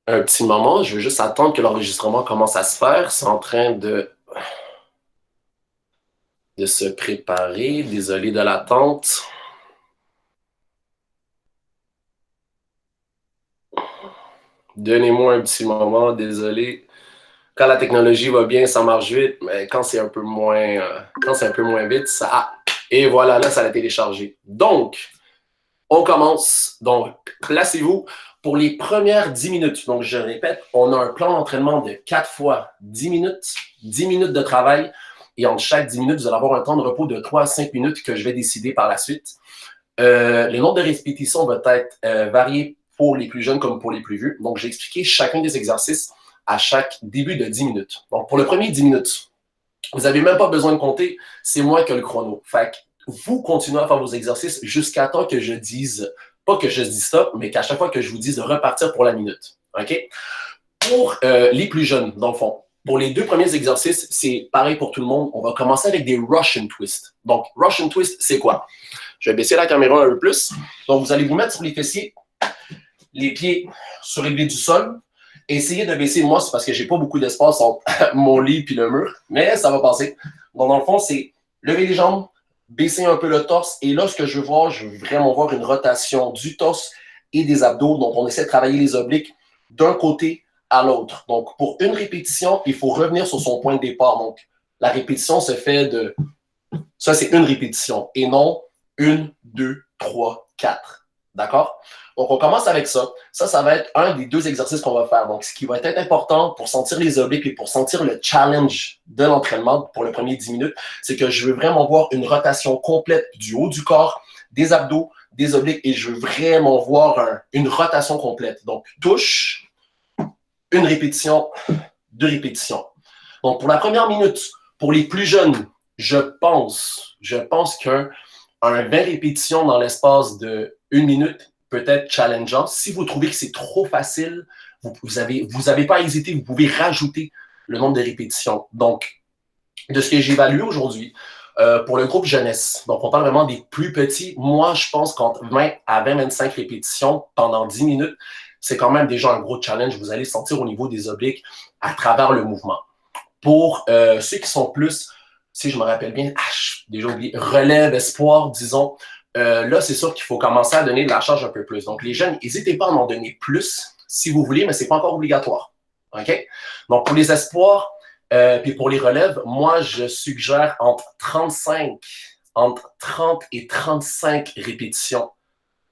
Un petit moment, je veux juste attendre que l'enregistrement commence à se faire. C'est en train de se préparer. Désolé de l'attente. Donnez-moi un petit moment, désolé. Quand la technologie va bien, ça marche vite, mais quand c'est un peu moins, quand c'est un peu moins vite, ça. Ah, et voilà, là, ça l'a téléchargé. Donc, on commence. Donc, placez-vous pour les premières 10 minutes. Donc, je répète, on a un plan d'entraînement de 4 fois 10 minutes de travail. Et entre chaque 10 minutes, vous allez avoir un temps de repos de 3 à 5 minutes que je vais décider par la suite. Le nombre de répétitions va être varié pour les plus jeunes comme pour les plus vieux. Donc, j'ai expliqué chacun des exercices à chaque début de 10 minutes. Donc, pour le premier 10 minutes, vous n'avez même pas besoin de compter, c'est moi qui ai le chrono. Fait que vous continuez à faire vos exercices jusqu'à temps que je dise, pas que je dise stop, mais qu'à chaque fois que je vous dise de repartir pour la minute. OK? Pour les plus jeunes, dans le fond, pour les deux premiers exercices, c'est pareil pour tout le monde. On va commencer avec des Russian twists. Donc, Russian twist, c'est quoi? Je vais baisser la caméra un peu plus. Donc, vous allez vous mettre sur les fessiers, les pieds sur les blés du sol. Essayez de baisser. Moi, c'est parce que j'ai pas beaucoup d'espace entre mon lit et le mur, mais ça va passer. Donc, dans le fond, c'est lever les jambes, baisser un peu le torse. Et là, ce que je veux voir, je veux vraiment voir une rotation du torse et des abdos. Donc, on essaie de travailler les obliques d'un côté à l'autre. Donc, pour une répétition, il faut revenir sur son point de départ. Donc, la répétition se fait de... Ça, c'est une répétition et non une, deux, trois, quatre. D'accord? Donc, on commence avec ça. Ça va être un des deux exercices qu'on va faire. Donc, ce qui va être important pour sentir les obliques et pour sentir le challenge de l'entraînement pour le premier 10 minutes, c'est que je veux vraiment voir une rotation complète du haut du corps, des abdos, des obliques et je veux vraiment voir une rotation complète. Donc, touche, une répétition, deux répétitions. Donc, pour la première minute, pour les plus jeunes, je pense qu'un 20 répétitions dans l'espace de une minute peut être challengeant. Si vous trouvez que c'est trop facile, vous avez pas à hésiter, vous pouvez rajouter le nombre de répétitions. Donc, de ce que j'ai évalué aujourd'hui, pour le groupe jeunesse, donc on parle vraiment des plus petits, moi je pense qu'entre 20 à 25 répétitions pendant 10 minutes, c'est quand même déjà un gros challenge. Vous allez sentir au niveau des obliques à travers le mouvement. Pour ceux qui sont plus, si je me rappelle bien, déjà oublié, relève, espoir, disons, là, c'est sûr qu'il faut commencer à donner de la charge un peu plus. Donc, les jeunes, n'hésitez pas à en donner plus si vous voulez, mais ce n'est pas encore obligatoire. OK? Donc, pour les espoirs, puis pour les relèves, moi, je suggère entre 30 et 35 répétitions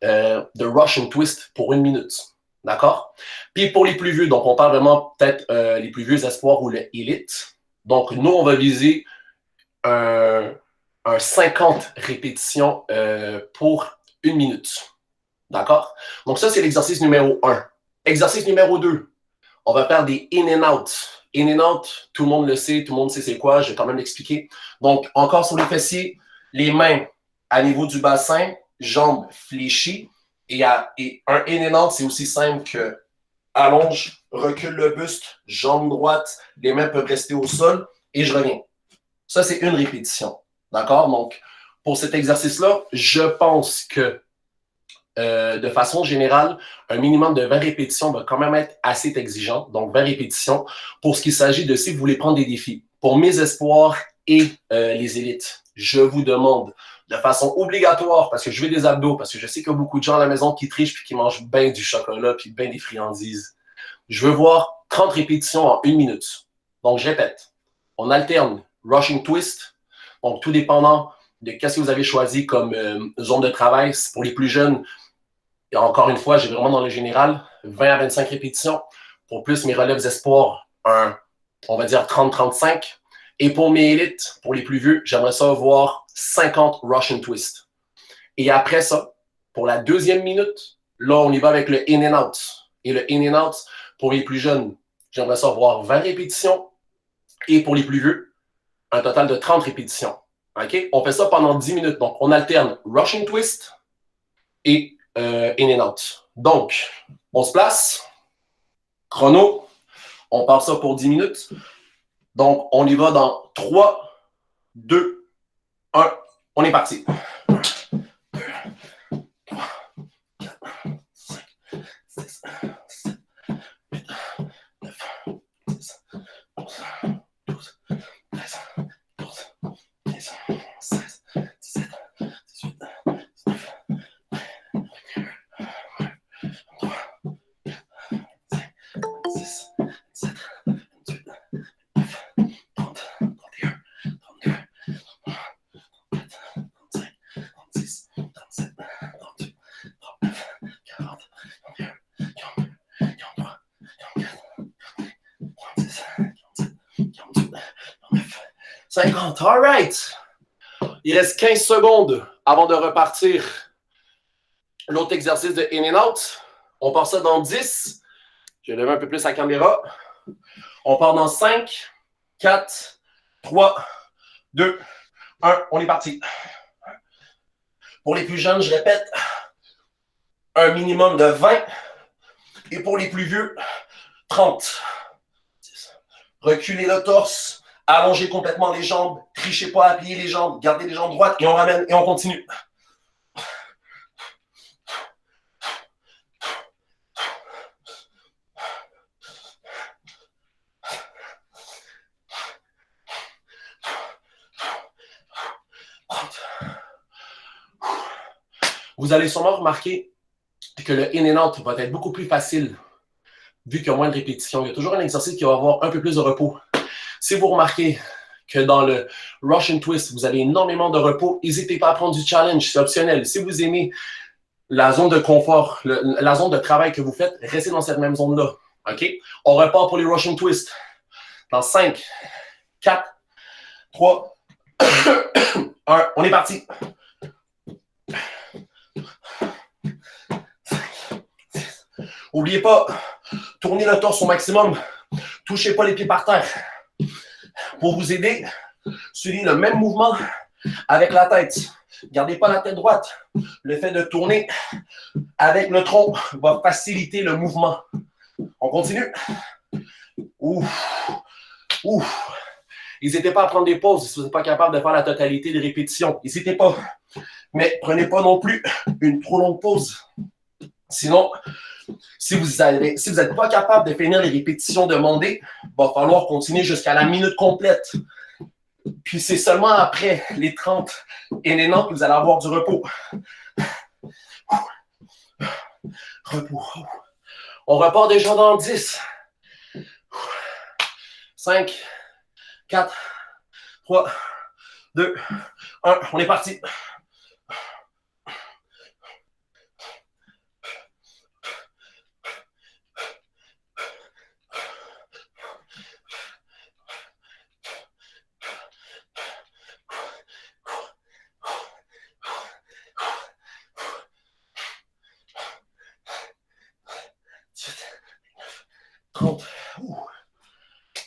de Russian twist pour une minute. D'accord? Puis pour les plus vieux, donc on parle vraiment peut-être les plus vieux espoirs ou le élite. Donc nous, on va viser un, un 50 répétitions pour une minute. D'accord? Donc ça, c'est l'exercice numéro un. Exercice numéro 2, on va faire des in and out. In and out, tout le monde le sait, tout le monde sait c'est quoi, je vais quand même l'expliquer. Donc, encore sur les fessiers, les mains à niveau du bassin, jambes fléchies. Et un in and out, c'est aussi simple que allonge, recule le buste, jambe droite, les mains peuvent rester au sol et je reviens. Ça, c'est une répétition. D'accord? Donc, pour cet exercice-là, je pense que de façon générale, un minimum de 20 répétitions va quand même être assez exigeant. Donc, 20 répétitions pour ce qu'il s'agit de si vous voulez prendre des défis. Pour mes espoirs et les élites, je vous demande de façon obligatoire, parce que je veux des abdos, parce que je sais qu'il y a beaucoup de gens à la maison qui trichent puis qui mangent bien du chocolat puis bien des friandises. Je veux voir 30 répétitions en une minute. Donc, je répète, on alterne rushing twist, donc tout dépendant de qu'est-ce que vous avez choisi comme zone de travail. Pour les plus jeunes, et encore une fois, j'ai vraiment dans le général 20 à 25 répétitions. Pour plus mes relèves espoirs, on va dire 30-35. Et pour mes élites, pour les plus vieux, j'aimerais ça voir 50 Russian twists. Et après ça, pour la deuxième minute, là, on y va avec le in and out. Et le in and out, pour les plus jeunes, j'aimerais ça voir 20 répétitions. Et pour les plus vieux, un total de 30 répétitions. OK? On fait ça pendant 10 minutes. Donc, on alterne Russian twist et in and out. Donc, on se place. Chrono, on part ça pour 10 minutes. Donc, on y va dans 3, 2, 1. On est parti. 1, 2, 3, 4, 5, 6, 7, 8, 50. All right. Il reste 15 secondes avant de repartir l'autre exercice de in and out. On part ça dans 10. Je vais lever un peu plus la caméra. On part dans 5, 4, 3, 2, 1. On est parti. Pour les plus jeunes, je répète, un minimum de 20. Et pour les plus vieux, 30. Reculez le torse. Allongez complètement les jambes. Trichez pas à plier les jambes. Gardez les jambes droites et on ramène et on continue. Vous allez sûrement remarquer que le in and out va être beaucoup plus facile vu qu'il y a moins de répétitions. Il y a toujours un exercice qui va avoir un peu plus de repos. Si vous remarquez que dans le Russian Twist, vous avez énormément de repos, n'hésitez pas à prendre du challenge, c'est optionnel. Si vous aimez la zone de confort, la zone de travail que vous faites, restez dans cette même zone-là. OK? On repart pour les Russian Twist. Dans 5, 4, 3, 1. On est parti. N'oubliez pas, tournez le torse au maximum. Touchez pas les pieds par terre. Pour vous aider, suivez le même mouvement avec la tête. Gardez pas la tête droite. Le fait de tourner avec le tronc va faciliter le mouvement. On continue. Ouf. Ouf. N'hésitez pas à prendre des pauses si vous n'êtes pas capable de faire la totalité des répétitions. N'hésitez pas. Mais prenez pas non plus une trop longue pause. Sinon, si vous n'êtes pas capable de finir les répétitions demandées, il va falloir continuer jusqu'à la minute complète. Puis c'est seulement après les 30 in and out que vous allez avoir du repos. Repos. On repart déjà dans 10. 5, 4, 3, 2, 1. On est parti.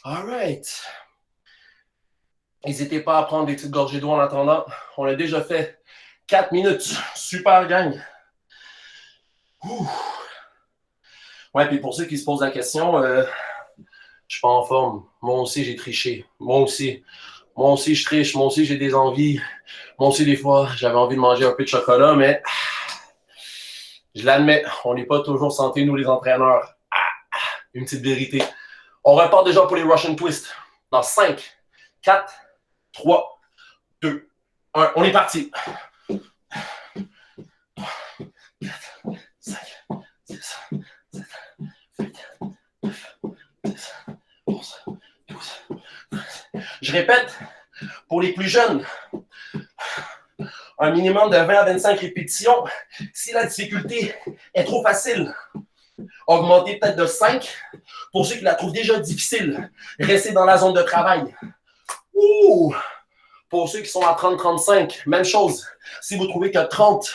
All right. N'hésitez pas à prendre des petites gorgées d'eau en attendant. On l'a déjà fait 4 minutes. Super gang. Ouh. Ouais, puis pour ceux qui se posent la question, je suis pas en forme. Moi aussi, j'ai triché. Moi aussi, je triche. Moi aussi, j'ai des envies. Moi aussi, des fois, j'avais envie de manger un peu de chocolat, mais je l'admets, on n'est pas toujours santé, nous, les entraîneurs. Une petite vérité. On repart déjà pour les Russian Twist. Dans 5, 4, 3, 2, 1. On est parti. 4, 5, 6, 7, 8, 9, 10, 11, 12, 13. Je répète, pour les plus jeunes, un minimum de 20 à 25 répétitions. Si la difficulté est trop facile, augmentez peut-être de 5. Pour ceux qui la trouvent déjà difficile, restez dans la zone de travail. Ouh! Pour ceux qui sont à 30-35, même chose. Si vous trouvez que 30,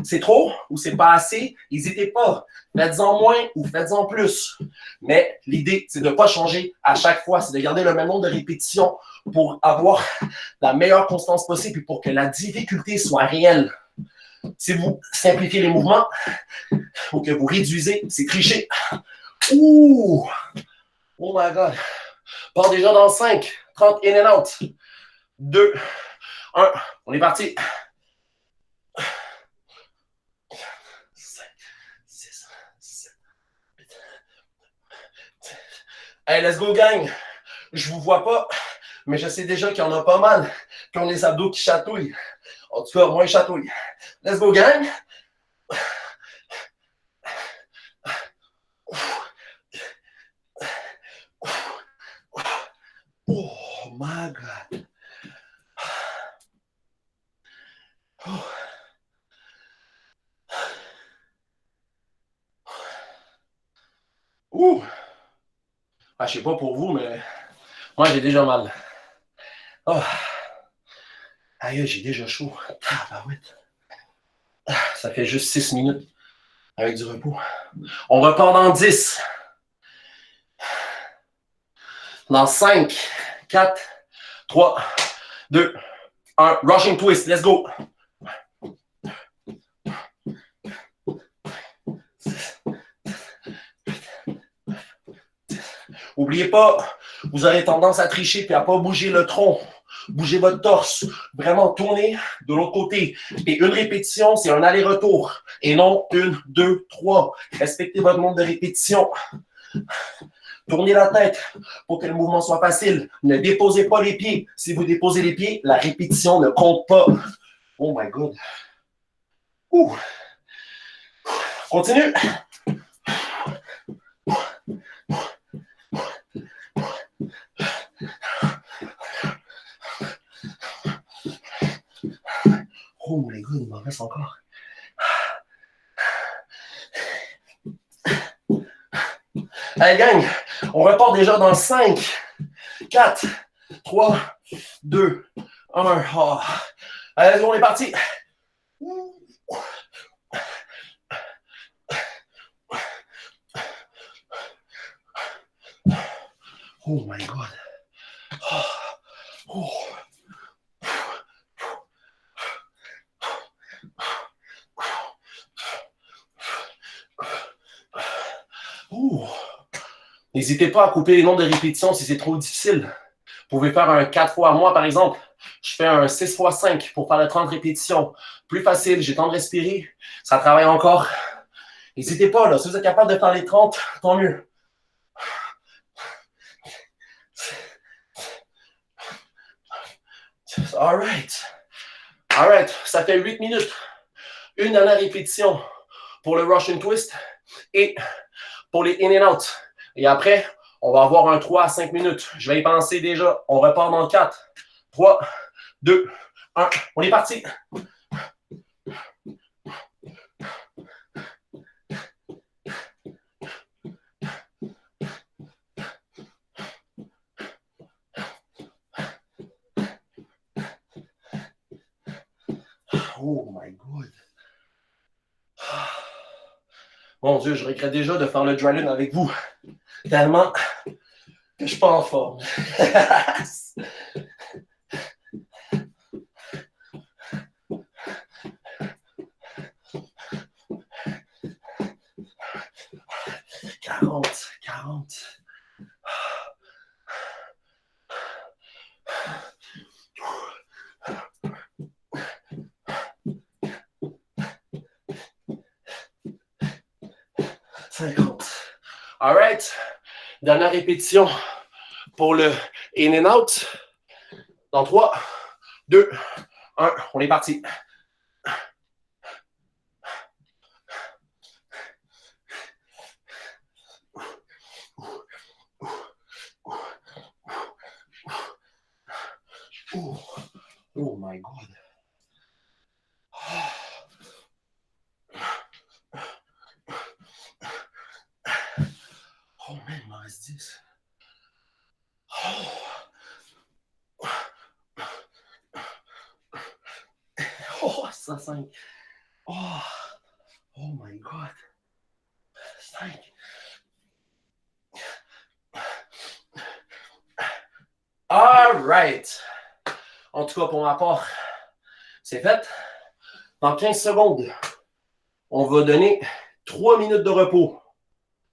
c'est trop ou c'est pas assez, n'hésitez pas. Faites-en moins ou faites-en plus. Mais l'idée, c'est de ne pas changer à chaque fois. C'est de garder le même nombre de répétitions pour avoir la meilleure constance possible et pour que la difficulté soit réelle. Si vous simplifiez les mouvements ou que vous réduisez, c'est tricher. Ouh! Oh my God! Part déjà dans 5, 30 in and out. 2, 1, on est parti. 5, 6, 7, 8, 10. Hey, let's go, gang! Je vous vois pas, mais je sais déjà qu'il y en a pas mal qui ont les abdos qui chatouillent. En tout cas, moi, ils chatouillent. Let's go, gang! Oh my God! Oh. Ouh! Ah, je sais pas pour vous, mais moi, j'ai déjà mal. Oh. Aïe, j'ai déjà chaud. Ah, bah ouais. Ça fait juste 6 minutes avec du repos. On repart dans 10. Dans 5, 4, 3, 2, 1. Rushing twist. Let's go. N'oubliez pas, vous aurez tendance à tricher et à ne pas bouger le tronc. Bougez votre torse. Vraiment, tournez de l'autre côté. Et une répétition, c'est un aller-retour. Et non une, deux, trois. Respectez votre nombre de répétitions. Tournez la tête pour que le mouvement soit facile. Ne déposez pas les pieds. Si vous déposez les pieds, la répétition ne compte pas. Oh my God. Ouh. Continue. Oh my God, il m'en reste encore. Allez, gang, on repart déjà dans 5, 4, 3, 2, 1. Oh. Allez, on est parti. Oh my God. Oh. Oh. N'hésitez pas à couper les nombres de répétitions si c'est trop difficile. Vous pouvez faire un 4 fois. Moi, par exemple, je fais un 6 fois 5 pour faire les 30 répétitions. Plus facile, j'ai le temps de respirer. Ça travaille encore. N'hésitez pas, là. Si vous êtes capable de faire les 30, tant mieux. All right. All right. Ça fait 8 minutes. Une dernière répétition pour le Russian twist et pour les in and out. Et après, on va avoir un 3 à 5 minutes. Je vais y penser déjà. On repart dans 4, 3, 2, 1. On est parti. Oh my God. Mon Dieu, je regrette déjà de faire le dry run avec vous. Tellement que je suis pas en forme. 40, 40. All right. Dernière répétition pour le in and out. Dans 3, 2, 1. On est parti. Oh my God. Oh man, il m'en reste 10. Oh, ça 5. Oh my God. 5. All right. En tout cas, pour ma part, c'est fait. Dans 15 secondes, on va donner 3 minutes de repos.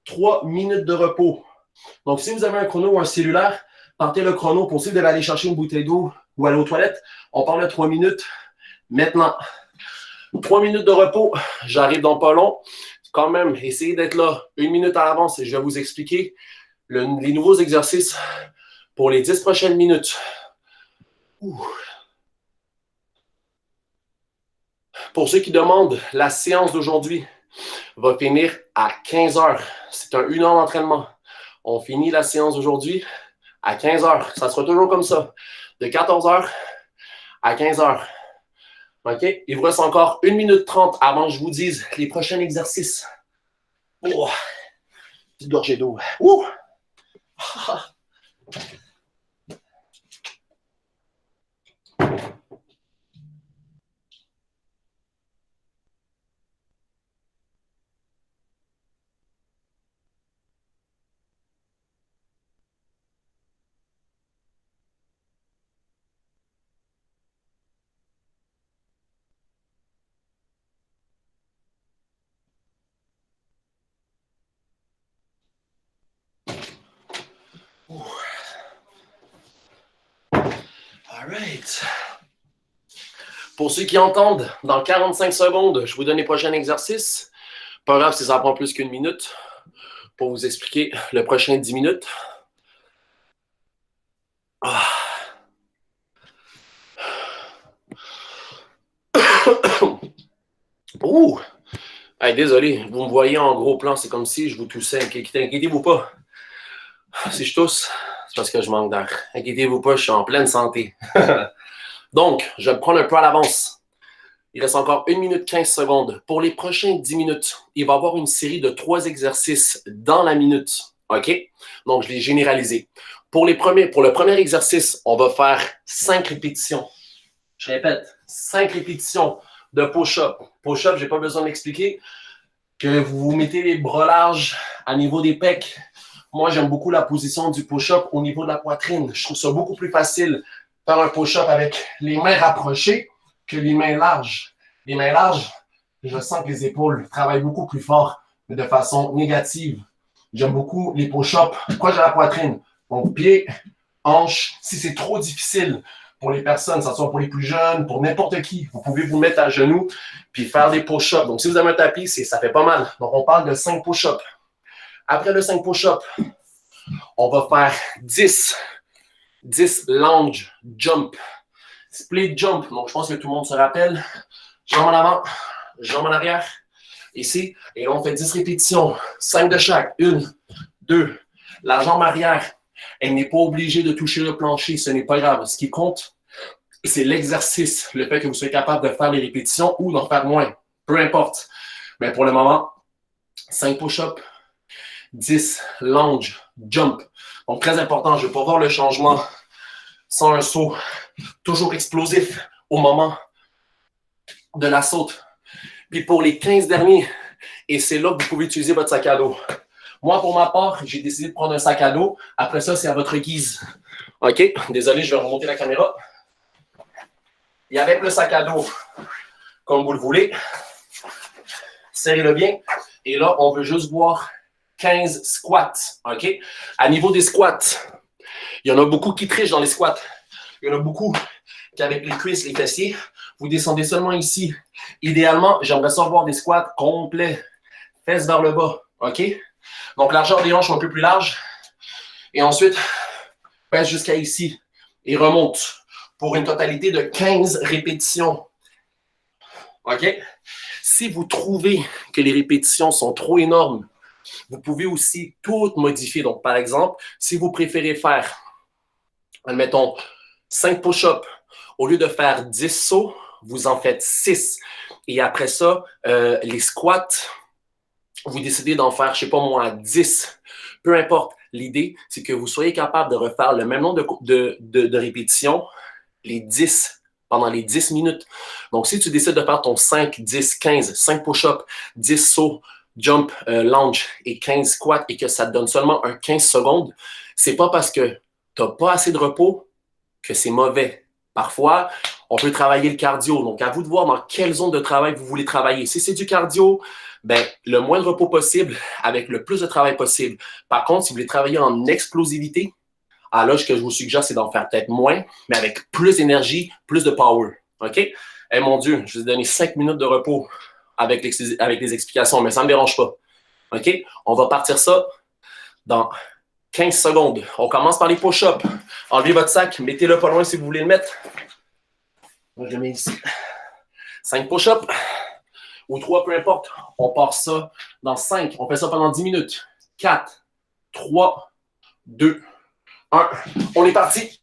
3 minutes de repos. Donc, si vous avez un chrono ou un cellulaire, partez le chrono pour si vous devez aller chercher une bouteille d'eau ou aller aux toilettes. On parle de 3 minutes maintenant. 3 minutes de repos. J'arrive dans pas long. Quand même, essayez d'être là 1 minute à l'avance et je vais vous expliquer les nouveaux exercices pour les 10 prochaines minutes. Ouh. Pour ceux qui demandent, la séance d'aujourd'hui va finir à 15 heures. C'est un 1 heure d'entraînement. On finit la séance d'aujourd'hui à 15 heures. Ça sera toujours comme ça. De 14 heures à 15 heures. OK? Il vous reste encore 1 minute 30 avant que je vous dise les prochains exercices. Oh, petite gorgée d'eau. Ouh! Right. Pour ceux qui entendent, dans 45 secondes, je vous donne les prochains exercices. Pas grave si ça prend plus qu'une minute pour vous expliquer le prochain 10 minutes. Ah. Ouh! Hey, désolé, vous me voyez en gros plan, c'est comme si je vous toussais. Inquiétez-vous pas. Si je tousse, c'est parce que je manque d'air. Inquiétez-vous pas, je suis en pleine santé. Donc, je vais me prendre un peu à l'avance. Il reste encore 1 minute 15 secondes. Pour les prochains 10 minutes, il va y avoir une série de 3 exercices dans la minute. OK? Donc, je l'ai généralisé. Pour le premier exercice, on va faire 5 répétitions. Je répète, 5 répétitions de push-up. Push-up, je n'ai pas besoin d'expliquer que vous vous mettez les bras larges à niveau des pecs. Moi, j'aime beaucoup la position du push-up au niveau de la poitrine. Je trouve ça beaucoup plus facile faire un push-up avec les mains rapprochées que les mains larges. Les mains larges, je sens que les épaules travaillent beaucoup plus fort, mais de façon négative. J'aime beaucoup les push-ups proches de la poitrine. Donc, pieds, hanches. Si c'est trop difficile pour les personnes, que ce soit pour les plus jeunes, pour n'importe qui, vous pouvez vous mettre à genoux puis faire des push-ups. Donc, si vous avez un tapis, ça fait pas mal. Donc, on parle de 5 push-ups. Après le 5 push-ups, on va faire 10 lunge jump. Split jump. Donc, je pense que tout le monde se rappelle. Jambes en avant, jambes en arrière. Ici. Et là, on fait 10 répétitions. 5 de chaque. 1, 2. La jambe arrière, elle n'est pas obligée de toucher le plancher. Ce n'est pas grave. Ce qui compte, c'est l'exercice. Le fait que vous soyez capable de faire les répétitions ou d'en faire moins. Peu importe. Mais pour le moment, 5 push-ups, 10 lunge jump. Donc, très important. Je ne veux pas voir le changement sans un saut toujours explosif au moment de la saute. Puis pour les 15 derniers, et c'est là que vous pouvez utiliser votre sac à dos. Moi, pour ma part, j'ai décidé de prendre un sac à dos. Après ça, c'est à votre guise. OK? Désolé, je vais remonter la caméra. Et avec le sac à dos, comme vous le voulez, serrez-le bien. Et là, on veut juste voir 15 squats. OK? À niveau des squats, il y en a beaucoup qui trichent dans les squats. Il y en a beaucoup qui, avec les cuisses, les fessiers, vous descendez seulement ici. Idéalement, j'aimerais ça voir des squats complets, fesses vers le bas. OK? Donc, largeur des hanches un peu plus large. Et ensuite, pèse jusqu'à ici et remonte pour une totalité de 15 répétitions. OK? Si vous trouvez que les répétitions sont trop énormes, vous pouvez aussi tout modifier. Donc, par exemple, si vous préférez faire, admettons, 5 push-ups, au lieu de faire 10 sauts, vous en faites 6. Et après ça, les squats, vous décidez d'en faire, je ne sais pas moi, 10. Peu importe. L'idée, c'est que vous soyez capable de refaire le même nombre de répétitions, les 10, pendant les 10 minutes. Donc, si tu décides de faire ton 5, 10, 15, 5 push-ups, 10 sauts, jump, lunge et 15 squats et que ça te donne seulement un 15 secondes, c'est pas parce que tu n'as pas assez de repos que c'est mauvais. Parfois, on peut travailler le cardio. Donc, à vous de voir dans quelle zone de travail vous voulez travailler. Si c'est du cardio, ben, le moins de repos possible avec le plus de travail possible. Par contre, si vous voulez travailler en explosivité, là, ce que je vous suggère, c'est d'en faire peut-être moins, mais avec plus d'énergie, plus de power. OK? Eh mon Dieu, je vous ai donné 5 minutes de repos avec les explications, mais ça ne me dérange pas. OK? On va partir ça dans 15 secondes. On commence par les push-ups. Enlevez votre sac, mettez-le pas loin si vous voulez le mettre. Moi, je le mets ici. 5 push-ups ou 3, peu importe. On part ça dans 5. On fait ça pendant 10 minutes. 4, 3, 2, 1. On est parti.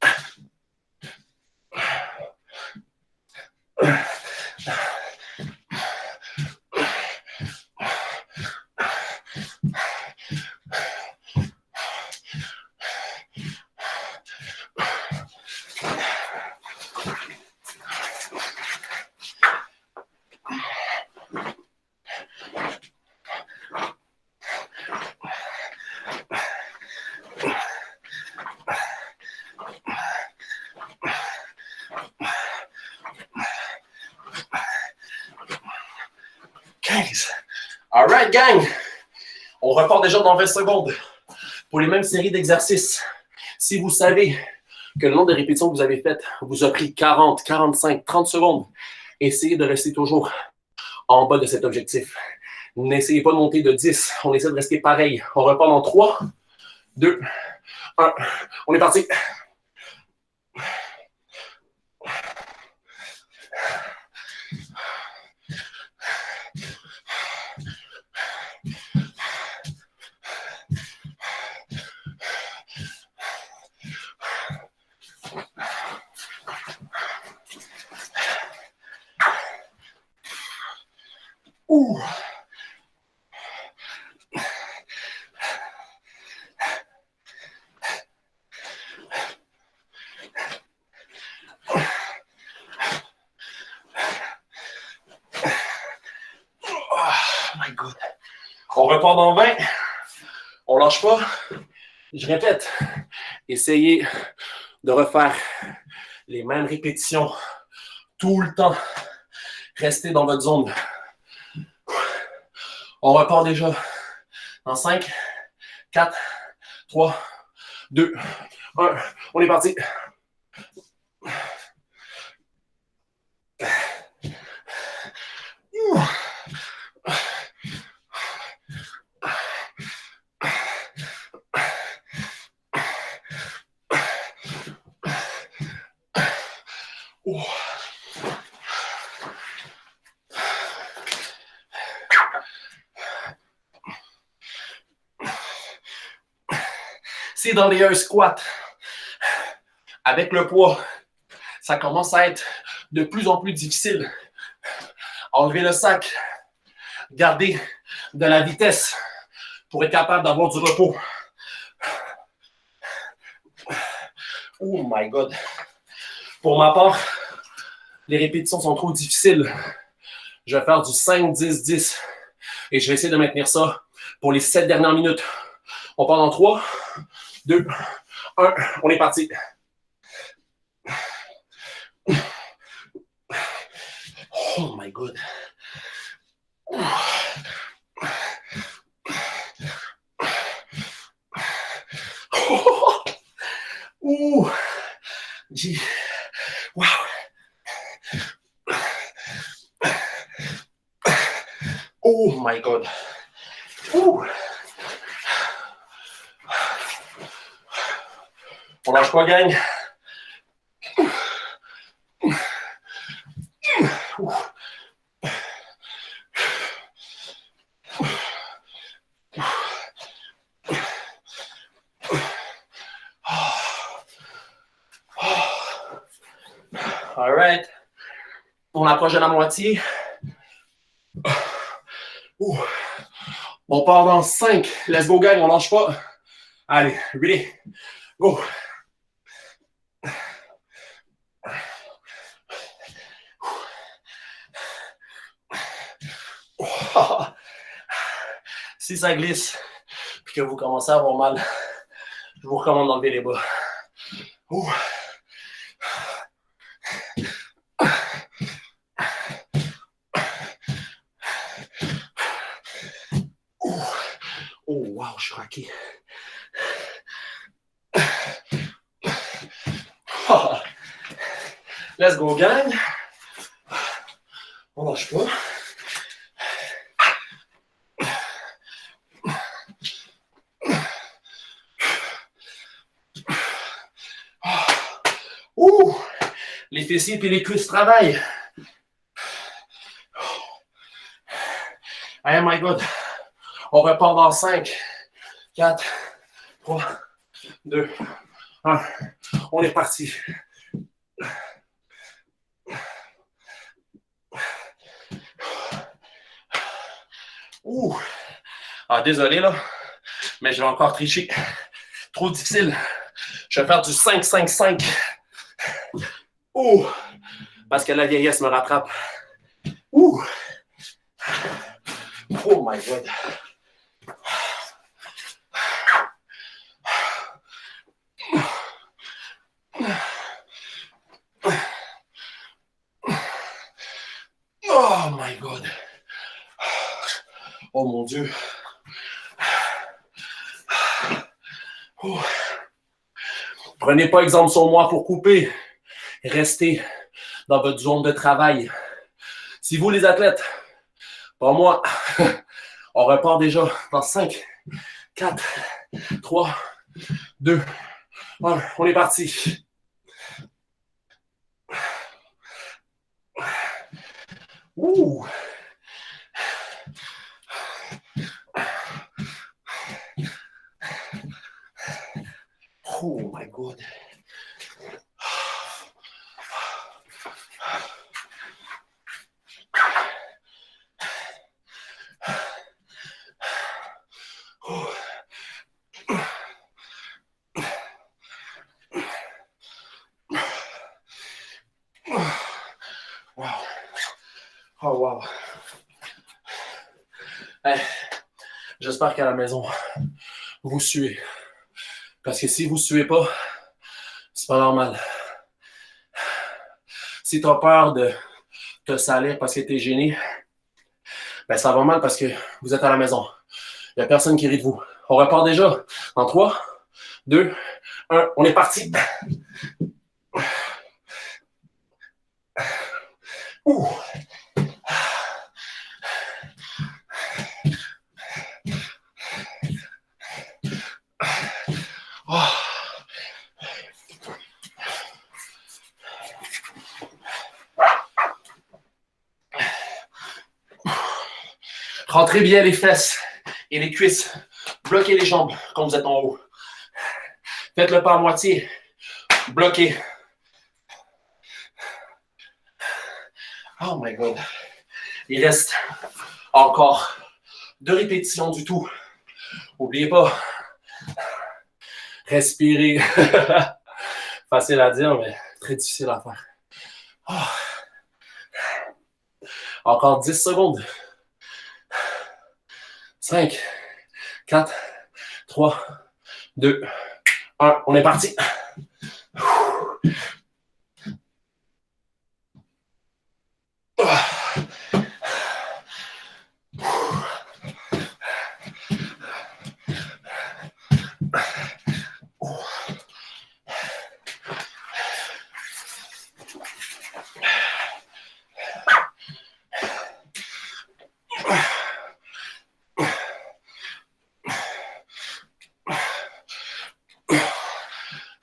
All right, gang. On repart déjà dans 20 secondes pour les mêmes séries d'exercices. Si vous savez que le nombre de répétitions que vous avez faites vous a pris 40, 45, 30 secondes, essayez de rester toujours en bas de cet objectif. N'essayez pas de monter de 10. On essaie de rester pareil. On repart dans 3, 2, 1. On est parti. Ouh. Oh my God. On repart dans 20. On lâche pas. Je répète, essayez de refaire les mêmes répétitions tout le temps. Restez dans votre zone. On repart déjà dans 5, 4, 3, 2, 1. On est parti. Si dans les air squats, avec le poids, ça commence à être de plus en plus difficile, enlevez le sac, gardez de la vitesse pour être capable d'avoir du repos. Oh my God. Pour ma part, les répétitions sont trop difficiles. Je vais faire du 5, 10, 10. Et je vais essayer de maintenir ça pour les 7 dernières minutes. On part dans 3, 2, 1. On est parti. Oh my God. Ouh. Wow. Oh my God. Ouh. On lâche pas, gang. All right. On approche de la moitié. Ouh. On part dans 5. Let's go, gang. On lâche pas. Allez, ready. Go. Si ça glisse et que vous commencez à avoir mal, je vous recommande d'enlever les bas. Ouh. Oh, wow, je suis raqué. Let's go, gang. On lâche pas. Ouh! Les fessiers et les cuisses travaillent. Oh my God. On repart dans 5, 4, 3, 2, 1. On est parti. Ouh! Ah, désolé, là, mais je vais encore tricher. Trop difficile. Je vais faire du 5-5-5. Ouh! Parce que la vieillesse me rattrape. Ouh! Oh my God. Oh my God. Oh mon Dieu. Oh. Prenez pas exemple sur moi pour couper. Restez dans votre zone de travail. Si vous, les athlètes, pas moi, on repart déjà dans 5, 4, 3, 2, 1. On est parti. Ouh. Oh my God. Wow. Oh wow. Hey, j'espère qu'à la maison, vous suez. Parce que si vous ne suez pas, c'est pas normal. Si tu as peur de te salir parce que tu es gêné, ben ça va mal parce que vous êtes à la maison. Il n'y a personne qui rit de vous. On repart déjà en 3, 2, 1. On est parti. Ouh. Oh. Rentrez bien les fesses et les cuisses. Bloquez les jambes quand vous êtes en haut. Faites-le pas à moitié. Bloquez. Oh my God. Il reste encore 2 répétitions du tout. N'oubliez pas. Respirez. Facile à dire, mais très difficile à faire. Oh. Encore 10 secondes. 5, 4, 3, 2, 1. On est parti.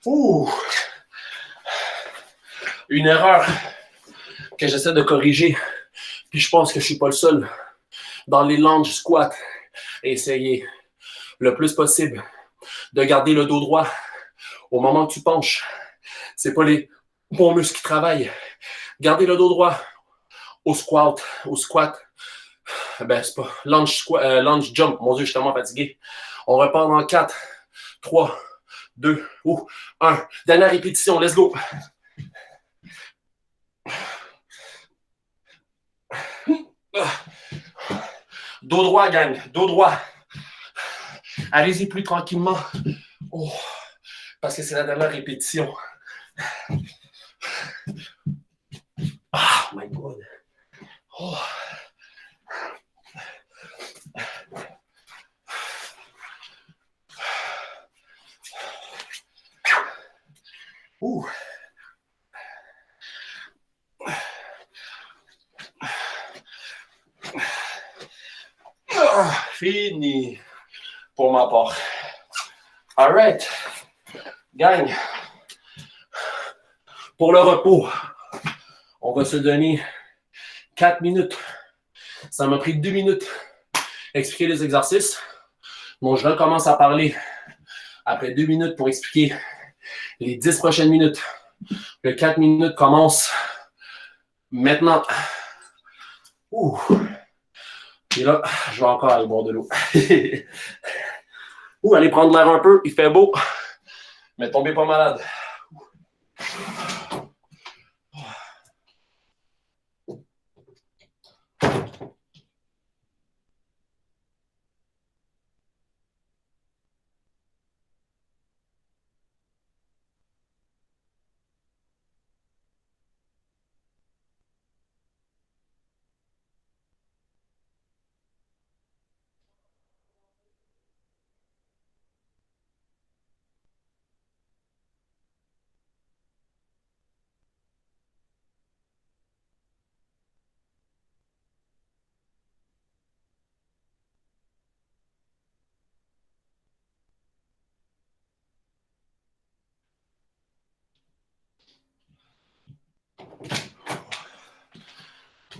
Ouh. Une erreur que j'essaie de corriger, puis je pense que je ne suis pas le seul. Dans les lunge squats, essayez le plus possible de garder le dos droit au moment que tu penches. C'est pas les bons muscles qui travaillent. Gardez le dos droit au squat. Ben, c'est pas lunge jump. Mon Dieu, je suis tellement fatigué. On repart dans 4, 3, 2, 1. Dernière répétition, let's go. Dos droit, gang. Dos droit. Allez-y plus tranquillement. Oh, parce que c'est la dernière répétition. Ah, my God. Oh. Ouh. Ah, fini pour ma part. All right. Gang. Pour le repos, on va se donner 4 minutes. Ça m'a pris 2 minutes expliquer les exercices. Bon, je recommence à parler après 2 minutes pour expliquer les 10 prochaines minutes. Le 4 minutes commence maintenant. Ouh. Et là, je vais encore aller boire de l'eau. Ouh, allez prendre l'air un peu, il fait beau. Mais tombez pas malade.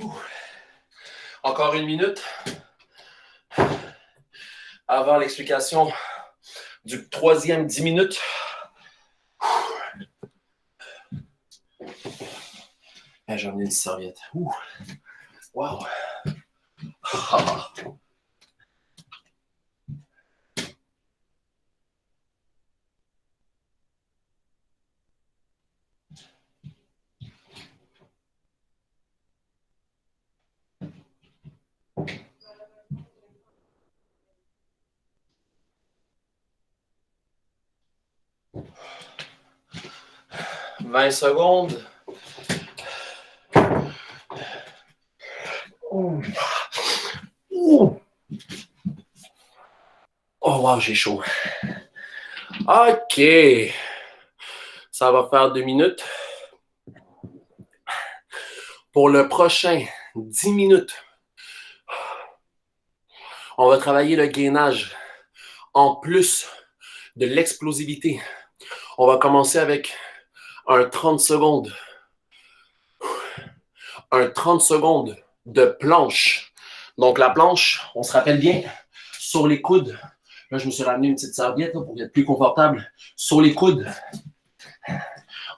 Ouh. Encore une minute avant l'explication du troisième 10 minutes. J'ai amené une serviette. Ouh. Wow. Ah. 20 secondes. Ouh. Ouh. Oh, wow, j'ai chaud. OK. Ça va faire 2 minutes. Pour le prochain 10 minutes, on va travailler le gainage en plus de l'explosivité. On va commencer avec un 30 secondes. Un 30 secondes de planche. Donc, la planche, on se rappelle bien, sur les coudes. Là, je me suis ramené une petite serviette là, pour être plus confortable. Sur les coudes,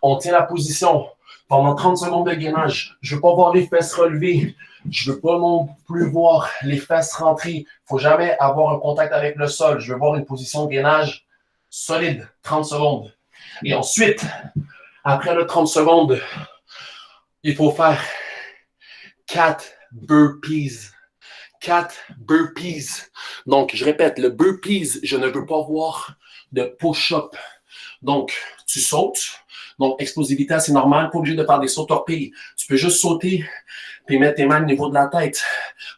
on tient la position pendant 30 secondes de gainage. Je ne veux pas voir les fesses relevées. Je ne veux pas non plus voir les fesses rentrer. Il ne faut jamais avoir un contact avec le sol. Je veux voir une position de gainage solide, 30 secondes. Et ensuite, après le 30 secondes, il faut faire 4 burpees. 4 burpees. Donc, je répète, le burpees, je ne veux pas voir de push-up. Donc, tu sautes. Donc, explosivité, c'est normal. Pas obligé de faire des sauts torpilles. Tu peux juste sauter puis mettre tes mains au niveau de la tête.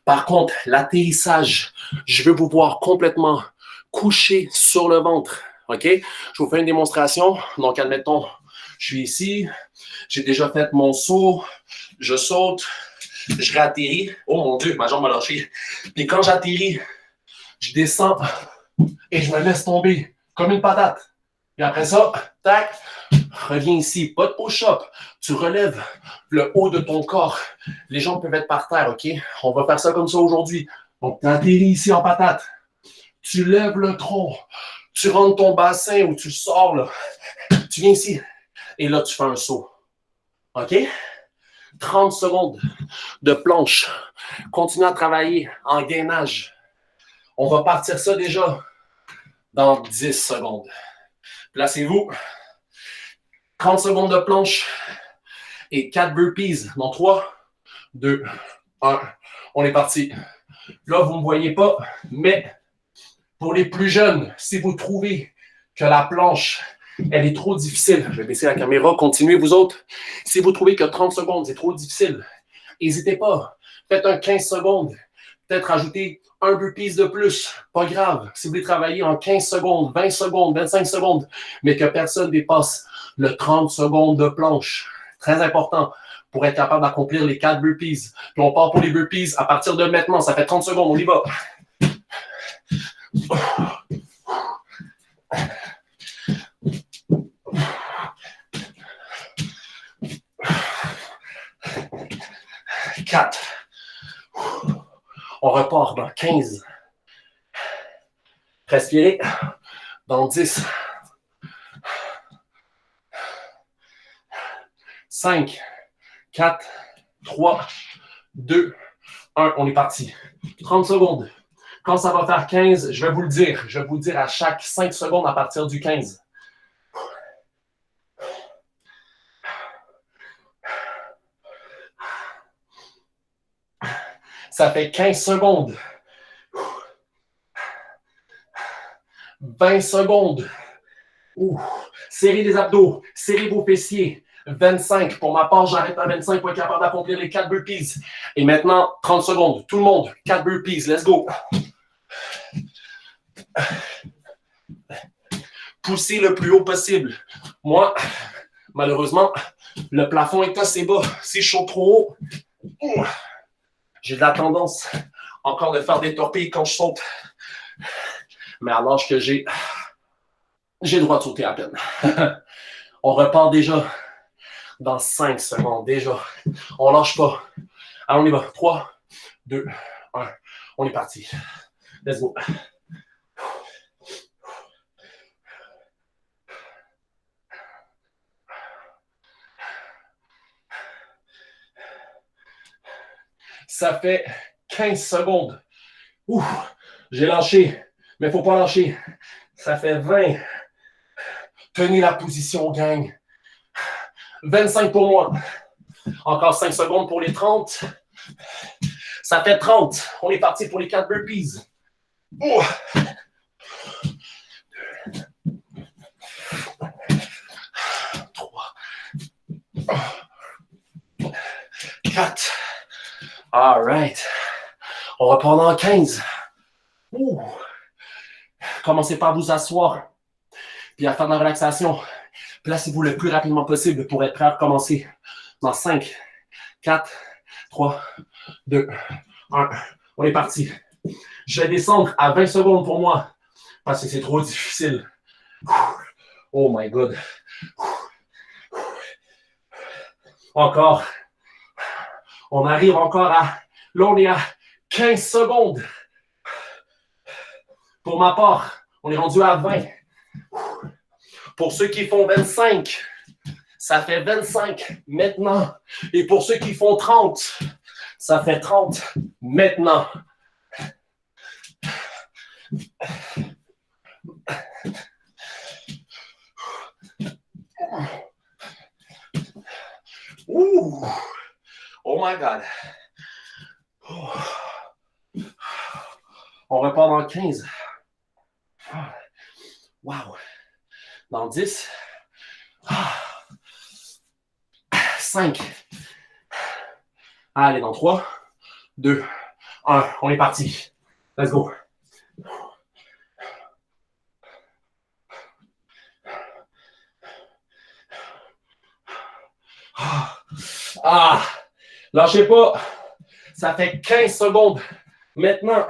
Par contre, l'atterrissage, je veux vous voir complètement couché sur le ventre. OK? Je vous fais une démonstration. Donc, admettons, je suis ici. J'ai déjà fait mon saut. Je saute. Je réatterris. Oh mon Dieu, ma jambe m'a lâché. Puis quand j'atterris, je descends et je me laisse tomber comme une patate. Et après ça, tac, reviens ici. Pas de push-up. Tu relèves le haut de ton corps. Les jambes peuvent être par terre, OK? On va faire ça comme ça aujourd'hui. Donc, tu atterris ici en patate. Tu lèves le tronc. Tu rentres ton bassin ou tu sors, là. Tu viens ici. Et là, tu fais un saut. OK? 30 secondes de planche. Continue à travailler en gainage. On va partir ça déjà dans 10 secondes. Placez-vous. 30 secondes de planche et 4 burpees. Dans 3, 2, 1. On est parti. Là, vous ne me voyez pas, mais pour les plus jeunes, si vous trouvez que la planche, elle est trop difficile, je vais baisser la caméra, continuez vous autres. Si vous trouvez que 30 secondes, c'est trop difficile, n'hésitez pas. Faites un 15 secondes. Peut-être ajouter un burpees de plus. Pas grave. Si vous voulez travailler en 15 secondes, 20 secondes, 25 secondes, mais que personne dépasse le 30 secondes de planche. Très important pour être capable d'accomplir les 4 burpees. Puis on part pour les burpees à partir de maintenant. Ça fait 30 secondes. On y va. 4. On repart dans 15. Respirez. Dans 10. 5, 4, 3, 2, 1. On est parti. 30 secondes. Quand ça va faire 15, je vais vous le dire. Je vais vous le dire à chaque 5 secondes à partir du 15. Ça fait 15 secondes. 20 secondes. Ouh. Serrez les abdos. Serrez vos fessiers. 25. Pour ma part, j'arrête à 25 pour être capable d'accomplir les 4 burpees. Et maintenant, 30 secondes. Tout le monde, 4 burpees. Let's go. Poussez le plus haut possible. Moi, malheureusement, le plafond est assez bas. Si je saute trop haut, j'ai de la tendance encore de faire des torpilles quand je saute. Mais à l'âge que j'ai le droit de sauter à peine. On repart déjà dans 5 secondes. Déjà, on lâche pas. Alors, on y va. 3, 2, 1. On est parti. Let's go. Ça fait 15 secondes. Ouh, j'ai lâché, mais il ne faut pas lâcher. Ça fait 20. Tenez la position, gang. 25 pour moi. Encore 5 secondes pour les 30. Ça fait 30. On est parti pour les 4 burpees. Oh. 3. 4. All right. On repart dans 15. Ouh. Commencez par vous asseoir. Puis à faire de la relaxation. Placez-vous le plus rapidement possible pour être prêt à recommencer. Dans 5, 4, 3, 2, 1. On est parti. Je vais descendre à 20 secondes pour moi parce que c'est trop difficile. Oh my God. Encore. On arrive encore à... Là, on est à 15 secondes. Pour ma part, on est rendu à 20. Pour ceux qui font 25, ça fait 25 maintenant. Et pour ceux qui font 30, ça fait 30 maintenant. Ouh. Oh my God. On repart dans 15. Wow. Dans 10. 5. Allez, dans 3, 2, 1. On est parti. Let's go. Ah, lâchez pas. Ça fait 15 secondes. Maintenant,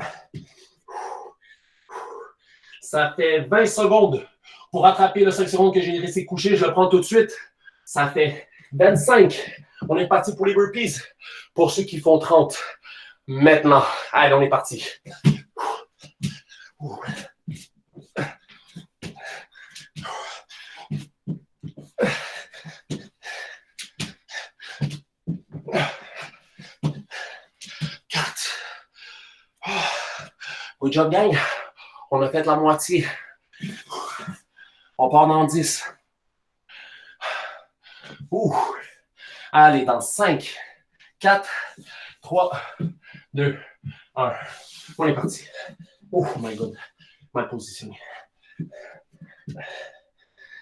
ça fait 20 secondes. Pour rattraper le 5 secondes que j'ai laissé coucher, je le prends tout de suite. Ça fait 25. On est parti pour les burpees. Pour ceux qui font 30. Maintenant. Allez, on est parti. Good job, gang. On a fait la moitié. On part dans 10. Ouh. Allez, dans 5, 4, 3, 2, 1. On est parti. Oh my God. Mal positionné.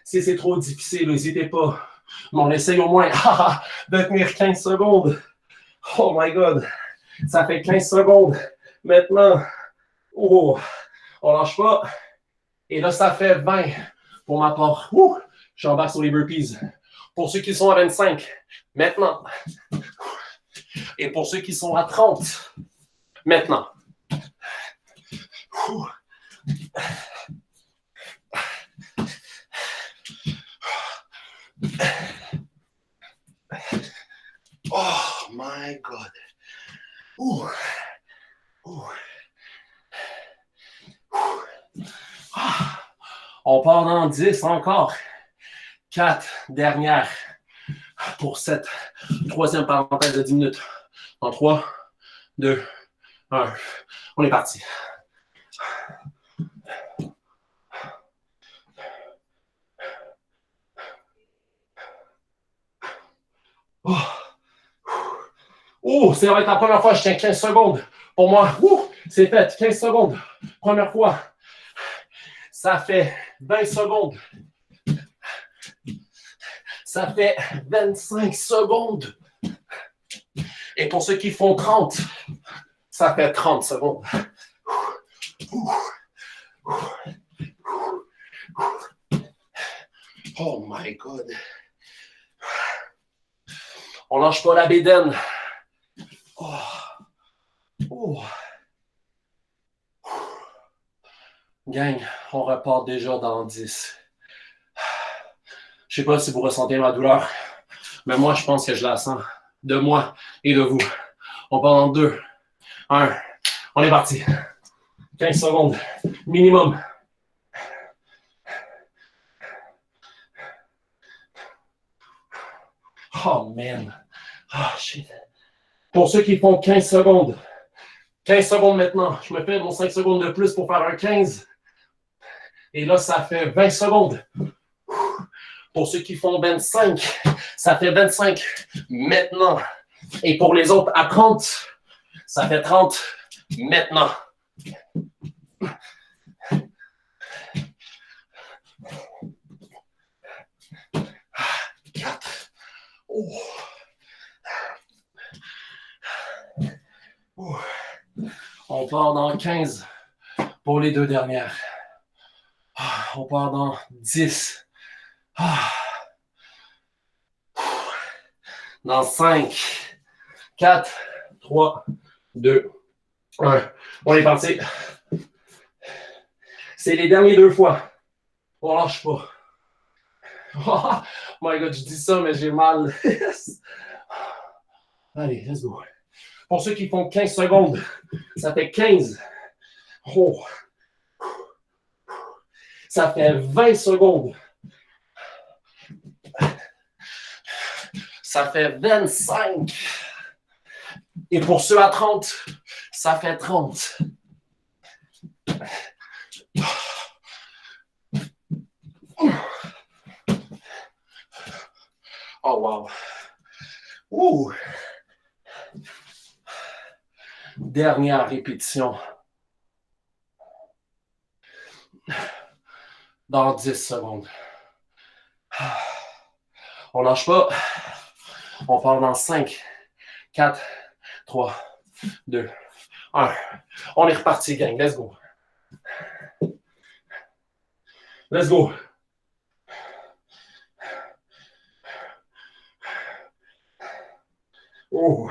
Si c'est trop difficile, n'hésitez pas. Mais on essaye au moins de tenir 15 secondes. Oh my God. Ça fait 15 secondes. Maintenant, oh, on lâche pas. Et là, ça fait 20 pour ma part. Ouh, j'embarque sur les burpees. Pour ceux qui sont à 25, maintenant. Et pour ceux qui sont à 30, maintenant. Ouh. Oh my God. Ouh. Ouh. Ah. On part dans 10 encore. 4 dernières pour cette troisième parenthèse de 10 minutes. En 3, 2, 1. On est parti. Oh, oh, ça va être la première fois que je tiens 15 secondes. Pour moi, c'est fait. 15 secondes. Première fois. Ça fait 20 secondes. Ça fait 25 secondes. Et pour ceux qui font 30, ça fait 30 secondes. Oh my God. On lâche pas la bédaine. Oh. Oh. Gang, on repart déjà dans 10. Je sais pas si vous ressentez ma douleur, mais moi, je pense que je la sens de moi et de vous. On part dans 2, 1. On est parti. 15 secondes minimum. Oh, man. Oh, shit. Pour ceux qui font 15 secondes, 15 secondes maintenant. Je me fais mon 5 secondes de plus pour faire un 15. Et là, ça fait 20 secondes. Pour ceux qui font 25, ça fait 25 maintenant. Et pour les autres, à 30, ça fait 30 maintenant. Quatre. Oh. Oh. On part dans 15 pour les 2 dernières. On part dans 10. Dans 5, 4, 3, 2, 1. On est parti. C'est les derniers 2 fois. On lâche pas. Oh my God, je dis ça, mais j'ai mal. Allez, let's go. Pour ceux qui font 15 secondes, ça fait 15. Oh. Ça fait 20 secondes. Ça fait 25. Et pour ceux à 30, ça fait 30. Oh, wow. Ouh. Dernière répétition. Dans 10 secondes. On lâche pas. On part dans 5, 4, 3, 2, 1. On est reparti, gang. Let's go. Let's go. Oh.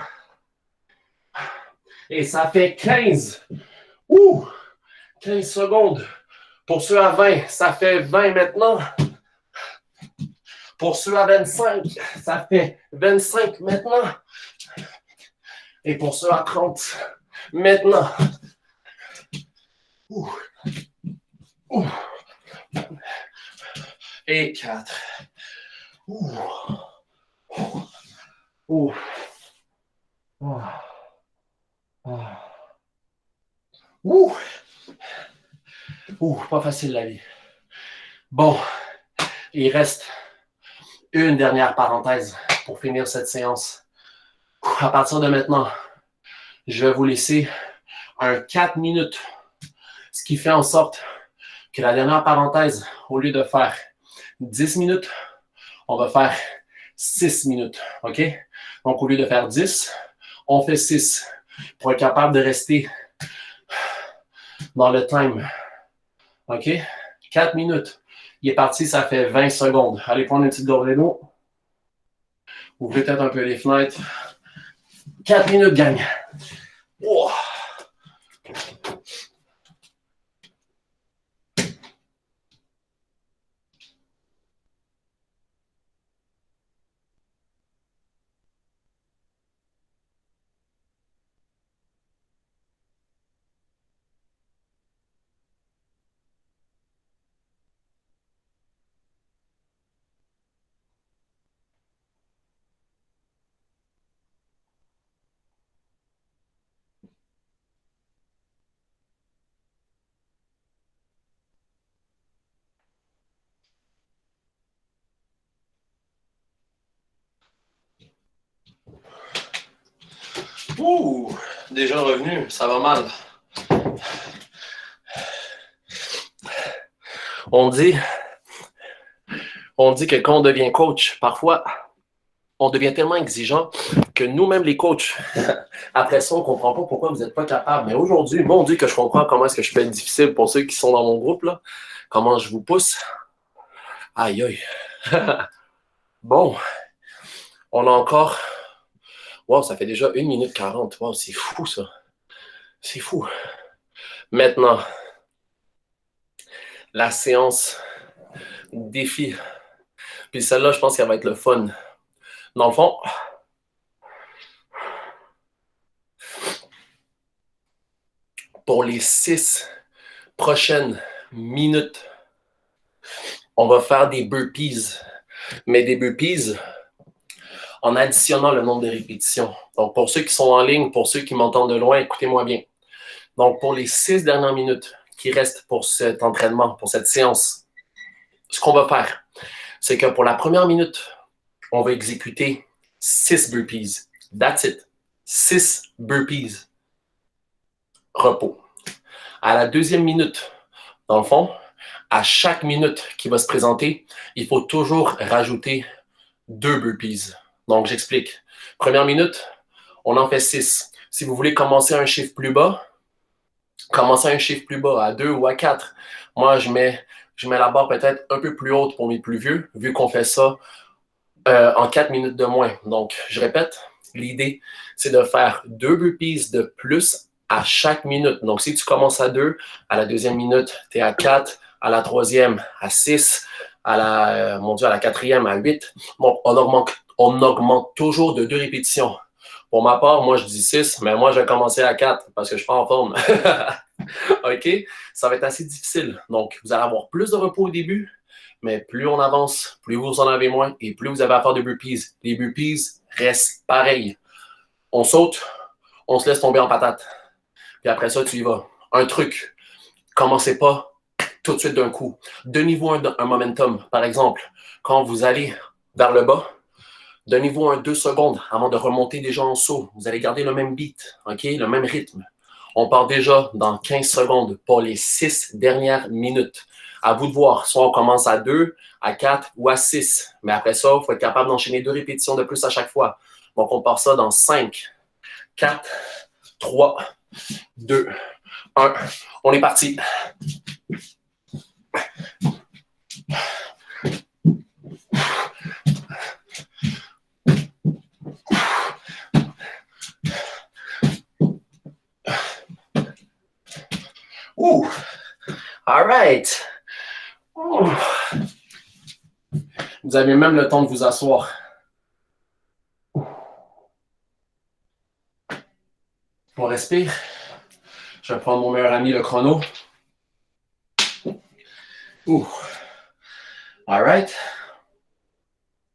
Et ça fait 15. Ouh. 15 secondes. Pour ceux à 20, ça fait 20 maintenant. Pour ceux à 25, ça fait 25 maintenant. Et pour ceux à 30, maintenant. Ouh. Ouh. Et 4. Ouh. Ouh. Oh. Oh. Ouh. Ouh, pas facile la vie. Bon, il reste une dernière parenthèse pour finir cette séance. À partir de maintenant, je vais vous laisser un 4 minutes, ce qui fait en sorte que la dernière parenthèse, au lieu de faire 10 minutes, on va faire 6 minutes, OK? Donc, au lieu de faire 10, on fait 6 pour être capable de rester dans le time. OK? 4 minutes. Il est parti, ça fait 20 secondes. Allez prendre une petite gorgée d'eau. Ouvrez peut-être un peu les fenêtres. 4 minutes, gang. Oh. Ouh, déjà revenu, ça va mal. On dit que quand on devient coach, parfois, on devient tellement exigeant que nous-mêmes, les coachs, après ça, on ne comprend pas pourquoi vous n'êtes pas capable. Mais aujourd'hui, mon Dieu, que je comprends comment est-ce que je peux être difficile pour ceux qui sont dans mon groupe, là. Comment je vous pousse. Aïe, aïe. Bon, on a encore... Wow, ça fait déjà 1 minute 40. Wow, c'est fou, ça. C'est fou. Maintenant, la séance défi. Puis celle-là, je pense qu'elle va être le fun. Dans le fond, Pour les 6 prochaines minutes, on va faire des burpees. Mais des burpees en additionnant le nombre de répétitions. Donc, pour ceux qui sont en ligne, pour ceux qui m'entendent de loin, écoutez-moi bien. Donc, pour les 6 dernières minutes qui restent pour cet entraînement, pour cette séance, ce qu'on va faire, c'est que pour la première minute, on va exécuter 6 burpees. That's it. 6 burpees. Repos. À la deuxième minute, dans le fond, à chaque minute qui va se présenter, il faut toujours rajouter 2 burpees. Donc, j'explique. Première minute, on en fait 6. Si vous voulez commencer un chiffre plus bas, commencez un chiffre plus bas, à 2 ou à 4. Moi, je mets la barre peut-être un peu plus haute pour mes plus vieux, vu qu'on fait ça en 4 minutes de moins. Donc, je répète, l'idée, c'est de faire 2 burpees de plus à chaque minute. Donc, si tu commences à 2, à la deuxième minute, tu es à 4, à la troisième, à 6, à la quatrième, à 8. Bon, on augmente toujours de 2 répétitions. Pour ma part, moi, je dis 6, mais moi, je vais commencer à 4 parce que je suis pas en forme. OK? Ça va être assez difficile. Donc, vous allez avoir plus de repos au début, mais plus on avance, plus vous en avez moins et plus vous avez à faire de burpees. Les burpees restent pareils. On saute, on se laisse tomber en patate. Puis après ça, tu y vas. Un truc, commencez pas tout de suite d'un coup. Donnez-vous un momentum. Par exemple, quand vous allez vers le bas, donnez-vous un 2 secondes avant de remonter déjà en saut. Vous allez garder le même beat, OK? Le même rythme. On part déjà dans 15 secondes pour les 6 dernières minutes. À vous de voir. Soit on commence à 2, à 4 ou à 6. Mais après ça, il faut être capable d'enchaîner 2 répétitions de plus à chaque fois. Donc, on part ça dans 5, 4, 3, 2, 1. On est parti. Ouh! All right. Ouh. Vous avez même le temps de vous asseoir. On respire. Je vais prendre mon meilleur ami, le chrono. Ouh. All right.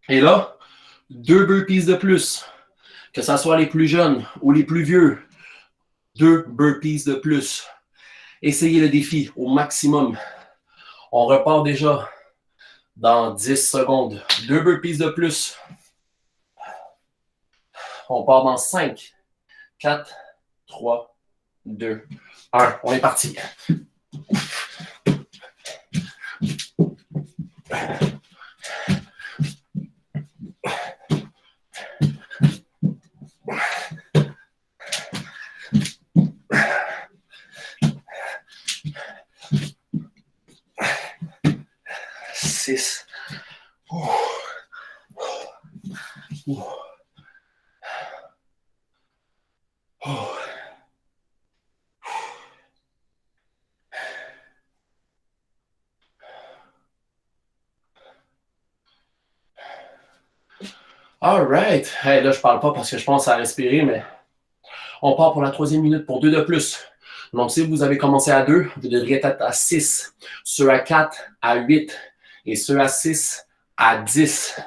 Et là, 2 burpees de plus. Que ce soit les plus jeunes ou les plus vieux. 2 burpees de plus. Essayez le défi au maximum. On repart déjà dans 10 secondes. 2 burpees de plus. On part dans 5, 4, 3, 2, 1. On est parti. Six. All right. Hey, là, je parle pas parce que je pense à respirer, mais on part pour la troisième minute pour 2 de plus. Donc, si vous avez commencé à 2, vous devriez être à 6. Ceux à 4, à 8. Et ceux à 6, à 10.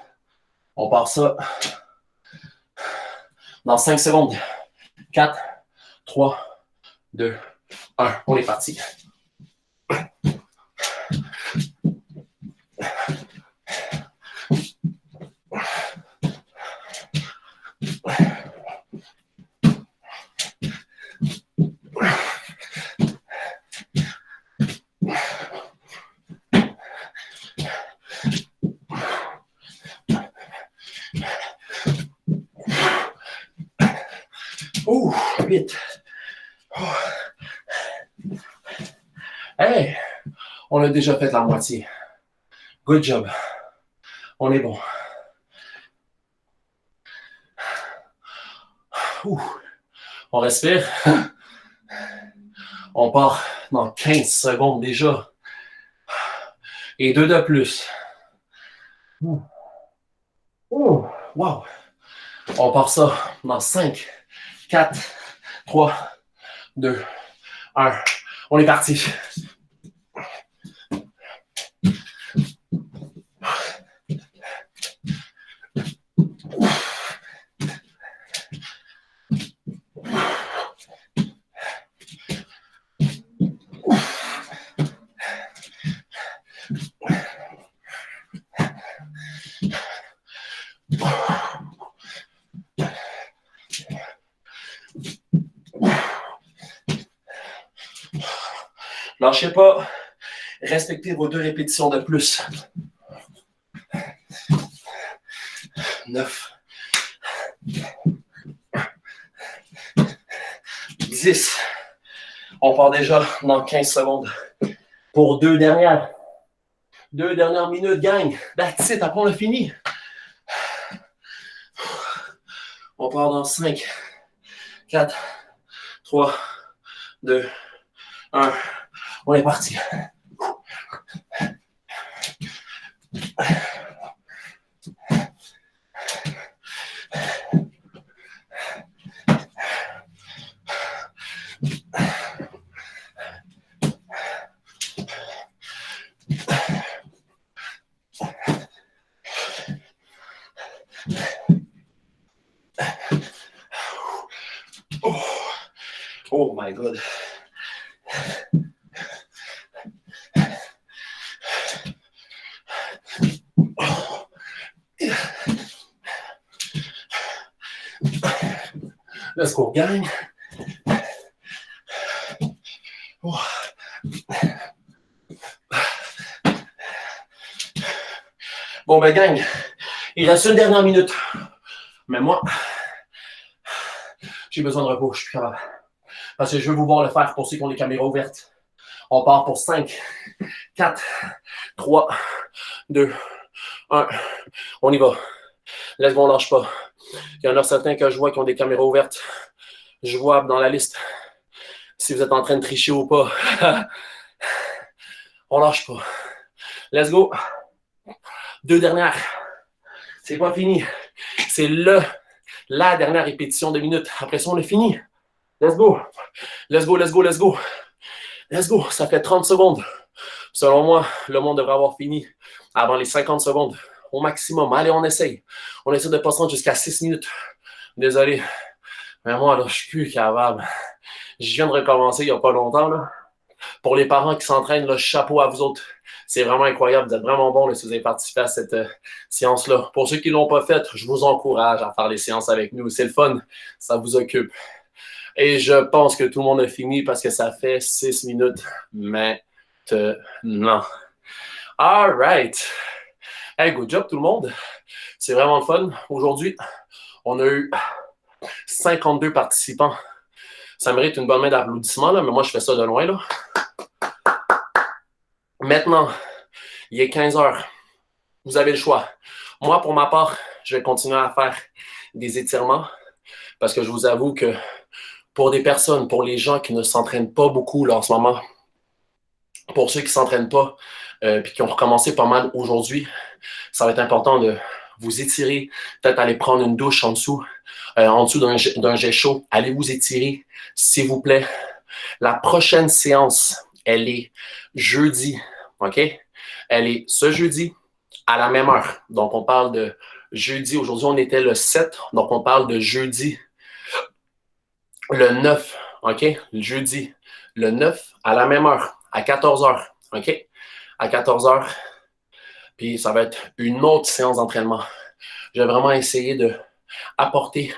On part ça dans 5 secondes. 4, 3, 2, 1. On est parti. Ouh, vite. Hey, on a déjà fait la moitié. Good job. On est bon. Ouh. On respire. On part dans 15 secondes déjà. Et 2 de plus. Ouh. Ouh. Wow. On part ça dans 5, 4, 3, 2, 1. On est parti. Lâchez pas. Respectez vos 2 répétitions de plus. 9. 10. On part déjà dans 15 secondes. Pour 2 dernières. 2 dernières minutes, gang. That's it, après on a fini. On part dans 5, 4, 3, 2, 1. On est parti. Oh my God. Let's go, gang. Oh. Bon, ben, gang, il reste une dernière minute. Mais moi, j'ai besoin de repos, je suis plus capable. Parce que je veux vous voir le faire pour ceux qui ont les caméras ouvertes. On part pour 5, 4, 3, 2, 1. On y va. Let's go, on lâche pas. Il y en a certains que je vois qui ont des caméras ouvertes. Je vois dans la liste si vous êtes en train de tricher ou pas. On lâche pas. Let's go. 2 dernières. C'est pas fini. C'est la dernière répétition de minutes. Après ça, on est fini. Let's go. Let's go, let's go, let's go. Let's go. Ça fait 30 secondes. Selon moi, le monde devrait avoir fini avant les 50 secondes. Au maximum. Allez, on essaye. On essaie de ne pas se rendre jusqu'à 6 minutes. Désolé. Mais moi, là, je suis plus capable. Je viens de recommencer il n'y a pas longtemps, là. Pour les parents qui s'entraînent, là, chapeau à vous autres. C'est vraiment incroyable. Vous êtes vraiment bons là, si vous avez participé à cette séance-là. Pour ceux qui ne l'ont pas faite, je vous encourage à faire les séances avec nous. C'est le fun. Ça vous occupe. Et je pense que tout le monde a fini parce que ça fait 6 minutes maintenant. All right. Hey, good job tout le monde. C'est vraiment le fun. Aujourd'hui, on a eu 52 participants. Ça mérite une bonne main d'applaudissements, là, mais moi, je fais ça de loin, là. Maintenant, il est 15 heures. Vous avez le choix. Moi, pour ma part, je vais continuer à faire des étirements parce que je vous avoue que pour des personnes, pour les gens qui ne s'entraînent pas beaucoup là, en ce moment, pour ceux qui ne s'entraînent pas puis qui ont recommencé pas mal aujourd'hui, ça va être important de vous étirer, peut-être aller prendre une douche en dessous d'un jet chaud. Allez vous étirer, s'il vous plaît. La prochaine séance, elle est jeudi, OK? Elle est ce jeudi à la même heure. Donc, on parle de jeudi. Aujourd'hui, on était le 7, donc on parle de jeudi le 9, OK? Jeudi le 9 à la même heure, à 14 heures, OK? À 14 heures. Puis, ça va être une autre séance d'entraînement. Je vais vraiment essayer d'apporter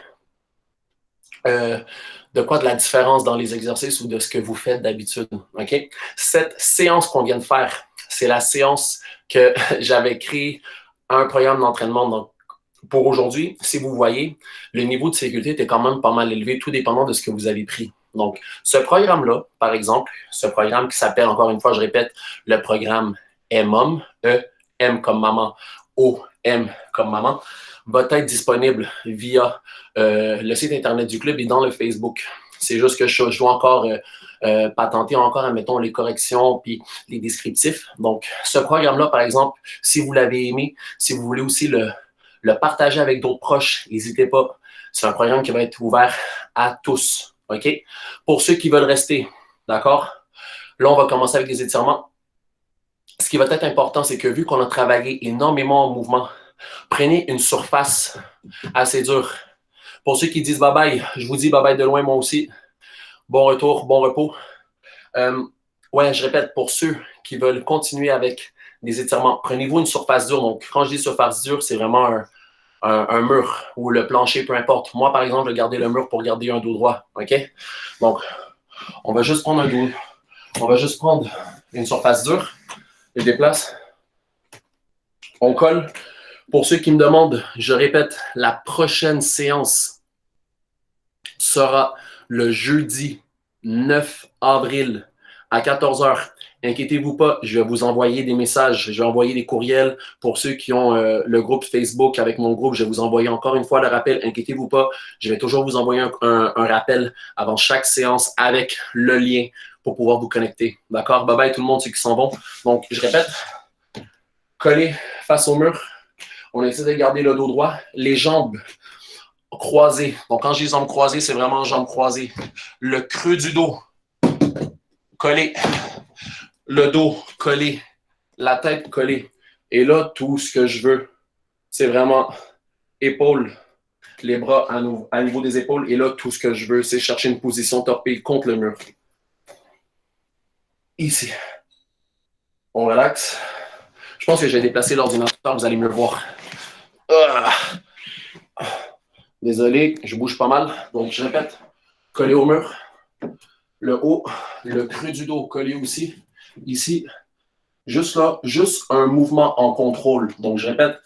de quoi de la différence dans les exercices ou de ce que vous faites d'habitude. OK? Cette séance qu'on vient de faire, c'est la séance que j'avais créée un programme d'entraînement. Donc, pour aujourd'hui, si vous voyez, le niveau de sécurité était quand même pas mal élevé, tout dépendant de ce que vous avez pris. Donc, ce programme-là, par exemple, ce programme qui s'appelle, encore une fois, je répète, le programme EMOM, E-M comme maman, O-M comme maman, va être disponible via le site Internet du club et dans le Facebook. C'est juste que je dois encore patenter encore, admettons, les corrections puis les descriptifs. Donc, ce programme-là, par exemple, si vous l'avez aimé, si vous voulez aussi le partager avec d'autres proches, n'hésitez pas. C'est un programme qui va être ouvert à tous. OK? Pour ceux qui veulent rester D'accord? Là, on va commencer avec des étirements. Ce qui va être important, c'est que vu qu'on a travaillé énormément en mouvement, prenez une surface assez dure. Pour ceux qui disent bye-bye, je vous dis bye-bye de loin, moi aussi. Bon retour, bon repos. Ouais, je répète, pour ceux qui veulent continuer avec des étirements, prenez-vous une surface dure. Donc, quand je dis surface dure, c'est vraiment un mur ou le plancher, peu importe. Moi, par exemple, je vais garder le mur pour garder un dos droit. OK? Donc, on va juste prendre un dos. On va juste prendre une surface dure. Je déplace. On colle. Pour ceux qui me demandent, je répète, la prochaine séance sera le jeudi 9 avril à 14 heures. Inquiétez-vous pas, je vais vous envoyer des messages, je vais envoyer des courriels pour ceux qui ont le groupe Facebook avec mon groupe. Je vais vous envoyer encore une fois le rappel. Inquiétez-vous pas, je vais toujours vous envoyer un rappel avant chaque séance avec le lien pour pouvoir vous connecter. D'accord? Bye bye tout le monde, ceux qui s'en vont. Donc, je répète, collez face au mur. On essaie de garder le dos droit, les jambes croisées. Donc, quand je dis jambes croisées, c'est vraiment jambes croisées. Le creux du dos collé. Le dos collé. La tête collée. Et là, tout ce que je veux, c'est vraiment épaules, les bras à niveau des épaules. Et là, tout ce que je veux, c'est chercher une position torpille contre le mur. Ici. On relaxe. Je pense que j'ai déplacé l'ordinateur, vous allez mieux voir. Désolé, je bouge pas mal. Donc, je répète, collé au mur. Le haut, le creux du dos collé aussi. Ici, juste là, juste un mouvement en contrôle. Donc, je répète,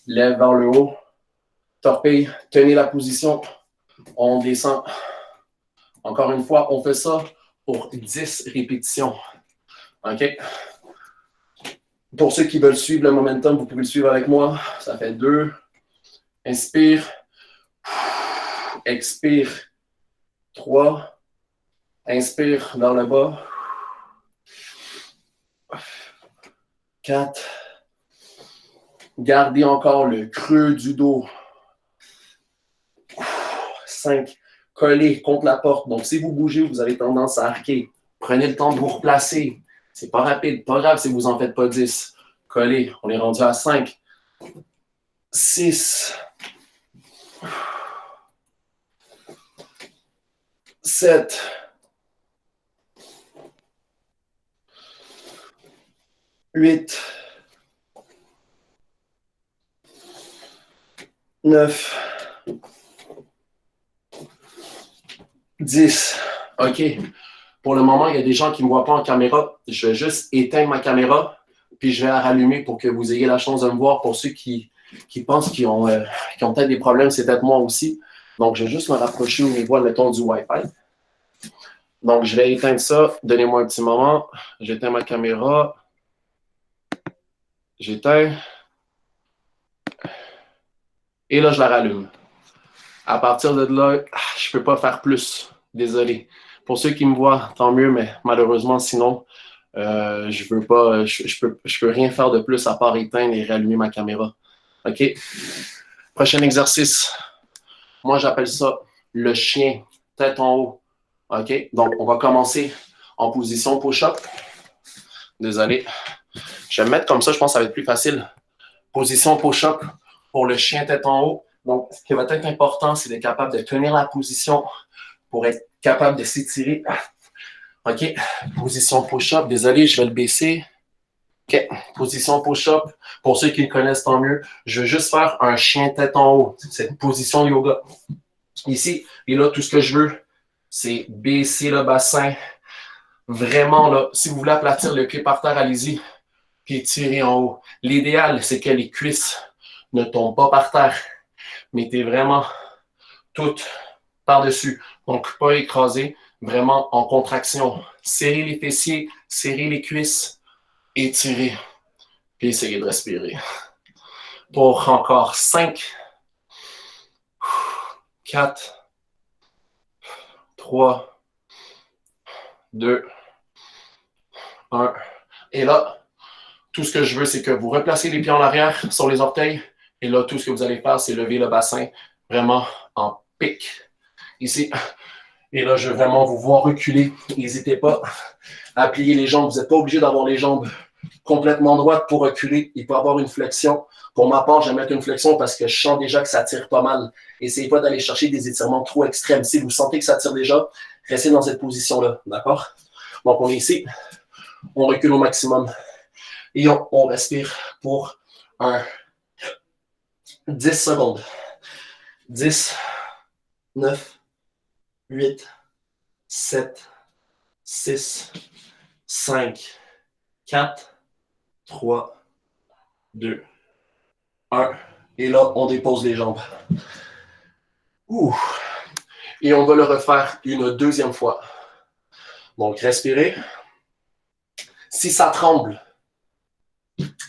lève vers le haut, torpille, tenez la position, on descend. Encore une fois, on fait ça pour 10 répétitions. OK? Pour ceux qui veulent suivre le momentum, vous pouvez le suivre avec moi. Ça fait 2. Inspire. Expire. 3. Inspire vers le bas. 4. Gardez encore le creux du dos. 5. Collez contre la porte. Donc, si vous bougez, vous avez tendance à arquer. Prenez le temps de vous replacer. C'est pas rapide. Pas grave si vous n'en faites pas 10. Collez. On est rendu à 5. 6. 7. 8. 9. 10. OK. Pour le moment, il y a des gens qui ne me voient pas en caméra. Je vais juste éteindre ma caméra, puis je vais la rallumer pour que vous ayez la chance de me voir. Pour ceux qui pensent qu'ils ont peut-être des problèmes, c'est peut-être moi aussi. Donc, je vais juste me rapprocher au niveau, mettons, du Wi-Fi. Donc, je vais éteindre ça. Donnez-moi un petit moment. J'éteins ma caméra. J'éteins. Et là, je la rallume. À partir de là, je ne peux pas faire plus. Désolé. Pour ceux qui me voient, tant mieux, mais malheureusement, sinon, je veux pas, je peux rien faire de plus à part éteindre et rallumer ma caméra. OK? Prochain exercice. Moi, j'appelle ça le chien, tête en haut. OK? Donc, on va commencer en position push-up. Désolé. Je vais me mettre comme ça, je pense que ça va être plus facile. Position push-up pour le chien tête en haut. Donc, ce qui va être important, c'est d'être capable de tenir la position pour être capable de s'étirer. OK. Position push-up. Désolé, je vais le baisser. OK. Position push-up. Pour ceux qui le connaissent, tant mieux. Je veux juste faire un chien tête en haut. C'est une position yoga. Ici, et là, tout ce que je veux, c'est baisser le bassin. Vraiment, là, si vous voulez aplatir le pied par terre, allez-y. Puis tirer en haut. L'idéal, c'est que les cuisses ne tombent pas par terre. Mettez vraiment toutes par-dessus. Donc, pas écrasé, vraiment en contraction. Serrez les fessiers, serrez les cuisses, étirez. Puis essayez de respirer. Pour encore 5, 4, 3, 2, 1. Et là, tout ce que je veux, c'est que vous replacez les pieds en arrière sur les orteils. Et là, tout ce que vous allez faire, c'est lever le bassin vraiment en pic. Ici. Et là, je veux vraiment vous voir reculer. N'hésitez pas à plier les jambes. Vous n'êtes pas obligé d'avoir les jambes complètement droites pour reculer. Il peut y avoir une flexion. Pour ma part, j'aime mettre une flexion parce que je sens déjà que ça tire pas mal. Essayez pas d'aller chercher des étirements trop extrêmes. Si vous sentez que ça tire déjà, restez dans cette position-là. D'accord? Donc, on est ici. On recule au maximum. Et on respire pour 10 secondes. 10, 9, 8, 7, 6, 5, 4, 3, 2, 1. Et là, on dépose les jambes. Ouh. Et on va le refaire une deuxième fois. Donc, respirez. Si ça tremble,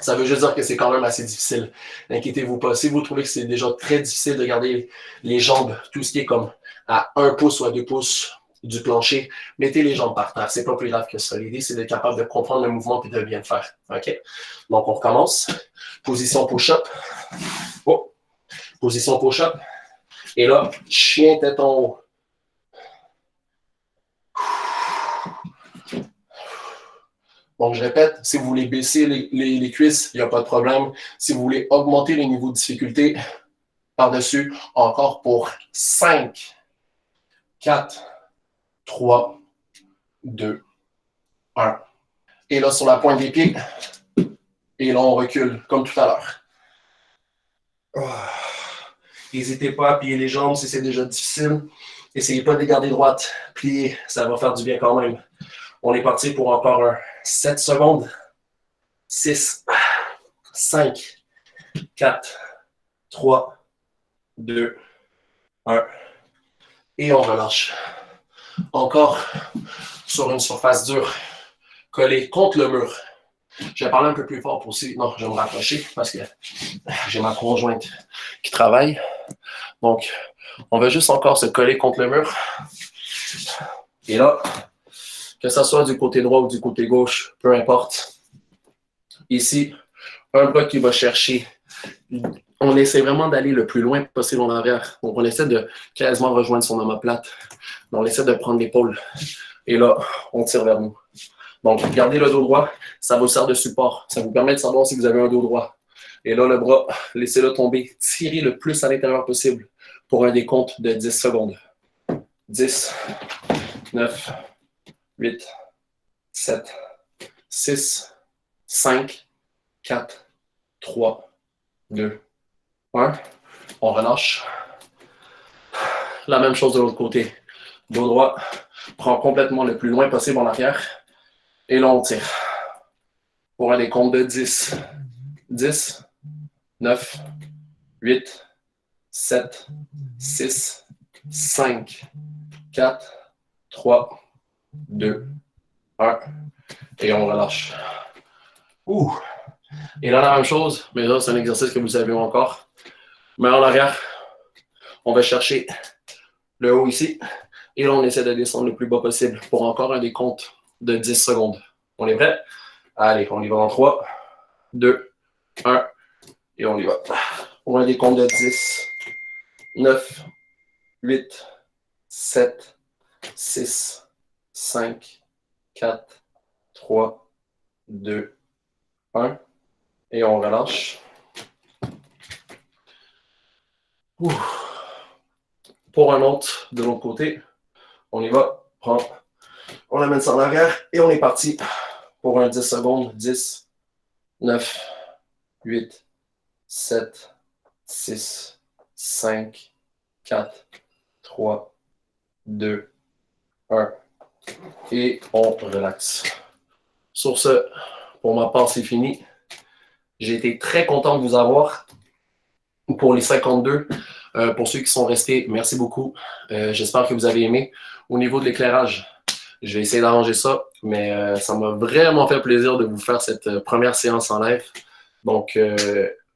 ça veut juste dire que c'est quand même assez difficile. N'inquiétez-vous pas. Si vous trouvez que c'est déjà très difficile de garder les jambes, tout ce qui est comme à 1 pouce ou à 2 pouces du plancher, mettez les jambes par terre. C'est pas plus grave que ça. L'idée, c'est d'être capable de comprendre le mouvement et de bien le faire. OK? Donc, on recommence. Position push-up. Oh. Position push-up. Et là, chien tête en haut. Donc, je répète, si vous voulez baisser les cuisses, il n'y a pas de problème. Si vous voulez augmenter les niveaux de difficulté, par-dessus, encore pour 5, 4, 3, 2, 1. Et là, sur la pointe des pieds, et là, on recule, comme tout à l'heure. N'hésitez pas à plier les jambes si c'est déjà difficile. Essayez pas de les garder droites. Pliez, ça va faire du bien quand même. On est parti pour encore 7 secondes. 6, 5, 4, 3, 2, 1. Et on relâche. Encore sur une surface dure, collée contre le mur. Je vais parler un peu plus fort pour aussi. Non, je vais me rapprocher parce que j'ai ma conjointe qui travaille. Donc, on va juste encore se coller contre le mur. Et là, que ce soit du côté droit ou du côté gauche, peu importe. Ici, un bras qui va chercher. On essaie vraiment d'aller le plus loin possible en arrière. Donc, on essaie de quasiment rejoindre son omoplate. On essaie de prendre l'épaule. Et là, on tire vers nous. Donc, gardez le dos droit. Ça vous sert de support. Ça vous permet de savoir si vous avez un dos droit. Et là, le bras, laissez-le tomber. Tirez le plus à l'intérieur possible pour un décompte de 10 secondes. 10, 9, 8, 7, 6, 5, 4, 3, 2, 1. On relâche. La même chose de l'autre côté. Dos droit, prend complètement le plus loin possible en arrière. Et là, on tire. Pour un décompte de 10. 10, 9, 8, 7, 6, 5, 4, 3, 2, 1. Et on relâche. Ouh. Et là, la même chose, mais là, c'est un exercice que vous savez encore. Mais en arrière, on va chercher le haut ici. Et là, on essaie de descendre le plus bas possible pour encore un décompte de 10 secondes. On est prêt? Allez, on y va en 3, 2, 1. Et on y va. Pour un décompte de 10, 9, 8, 7, 6, 5, 4, 3, 2, 1. Et on relâche. Ouh. Pour un autre, de l'autre côté, on y va. On amène ça en arrière et on est parti pour un 10 secondes. 10, 9, 8, 7, 6, 5, 4, 3, 2, 1. Et on relaxe. Sur ce, pour ma part, c'est fini. J'ai été très content de vous avoir pour les 52. Pour ceux qui sont restés, merci beaucoup. J'espère que vous avez aimé. Au niveau de l'éclairage, je vais essayer d'arranger ça, mais ça m'a vraiment fait plaisir de vous faire cette première séance en live. Donc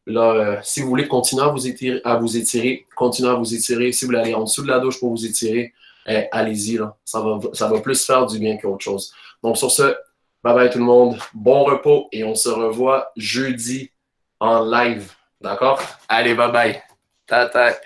là, si vous voulez continuer à vous étirer, continuez à vous étirer. Si vous voulez aller en dessous de la douche pour vous étirer, allez-y. Là. Ça va plus faire du bien qu'autre chose. Donc sur ce, bye bye tout le monde. Bon repos et on se revoit jeudi en live. D'accord? Allez, bye bye. Ta-ta.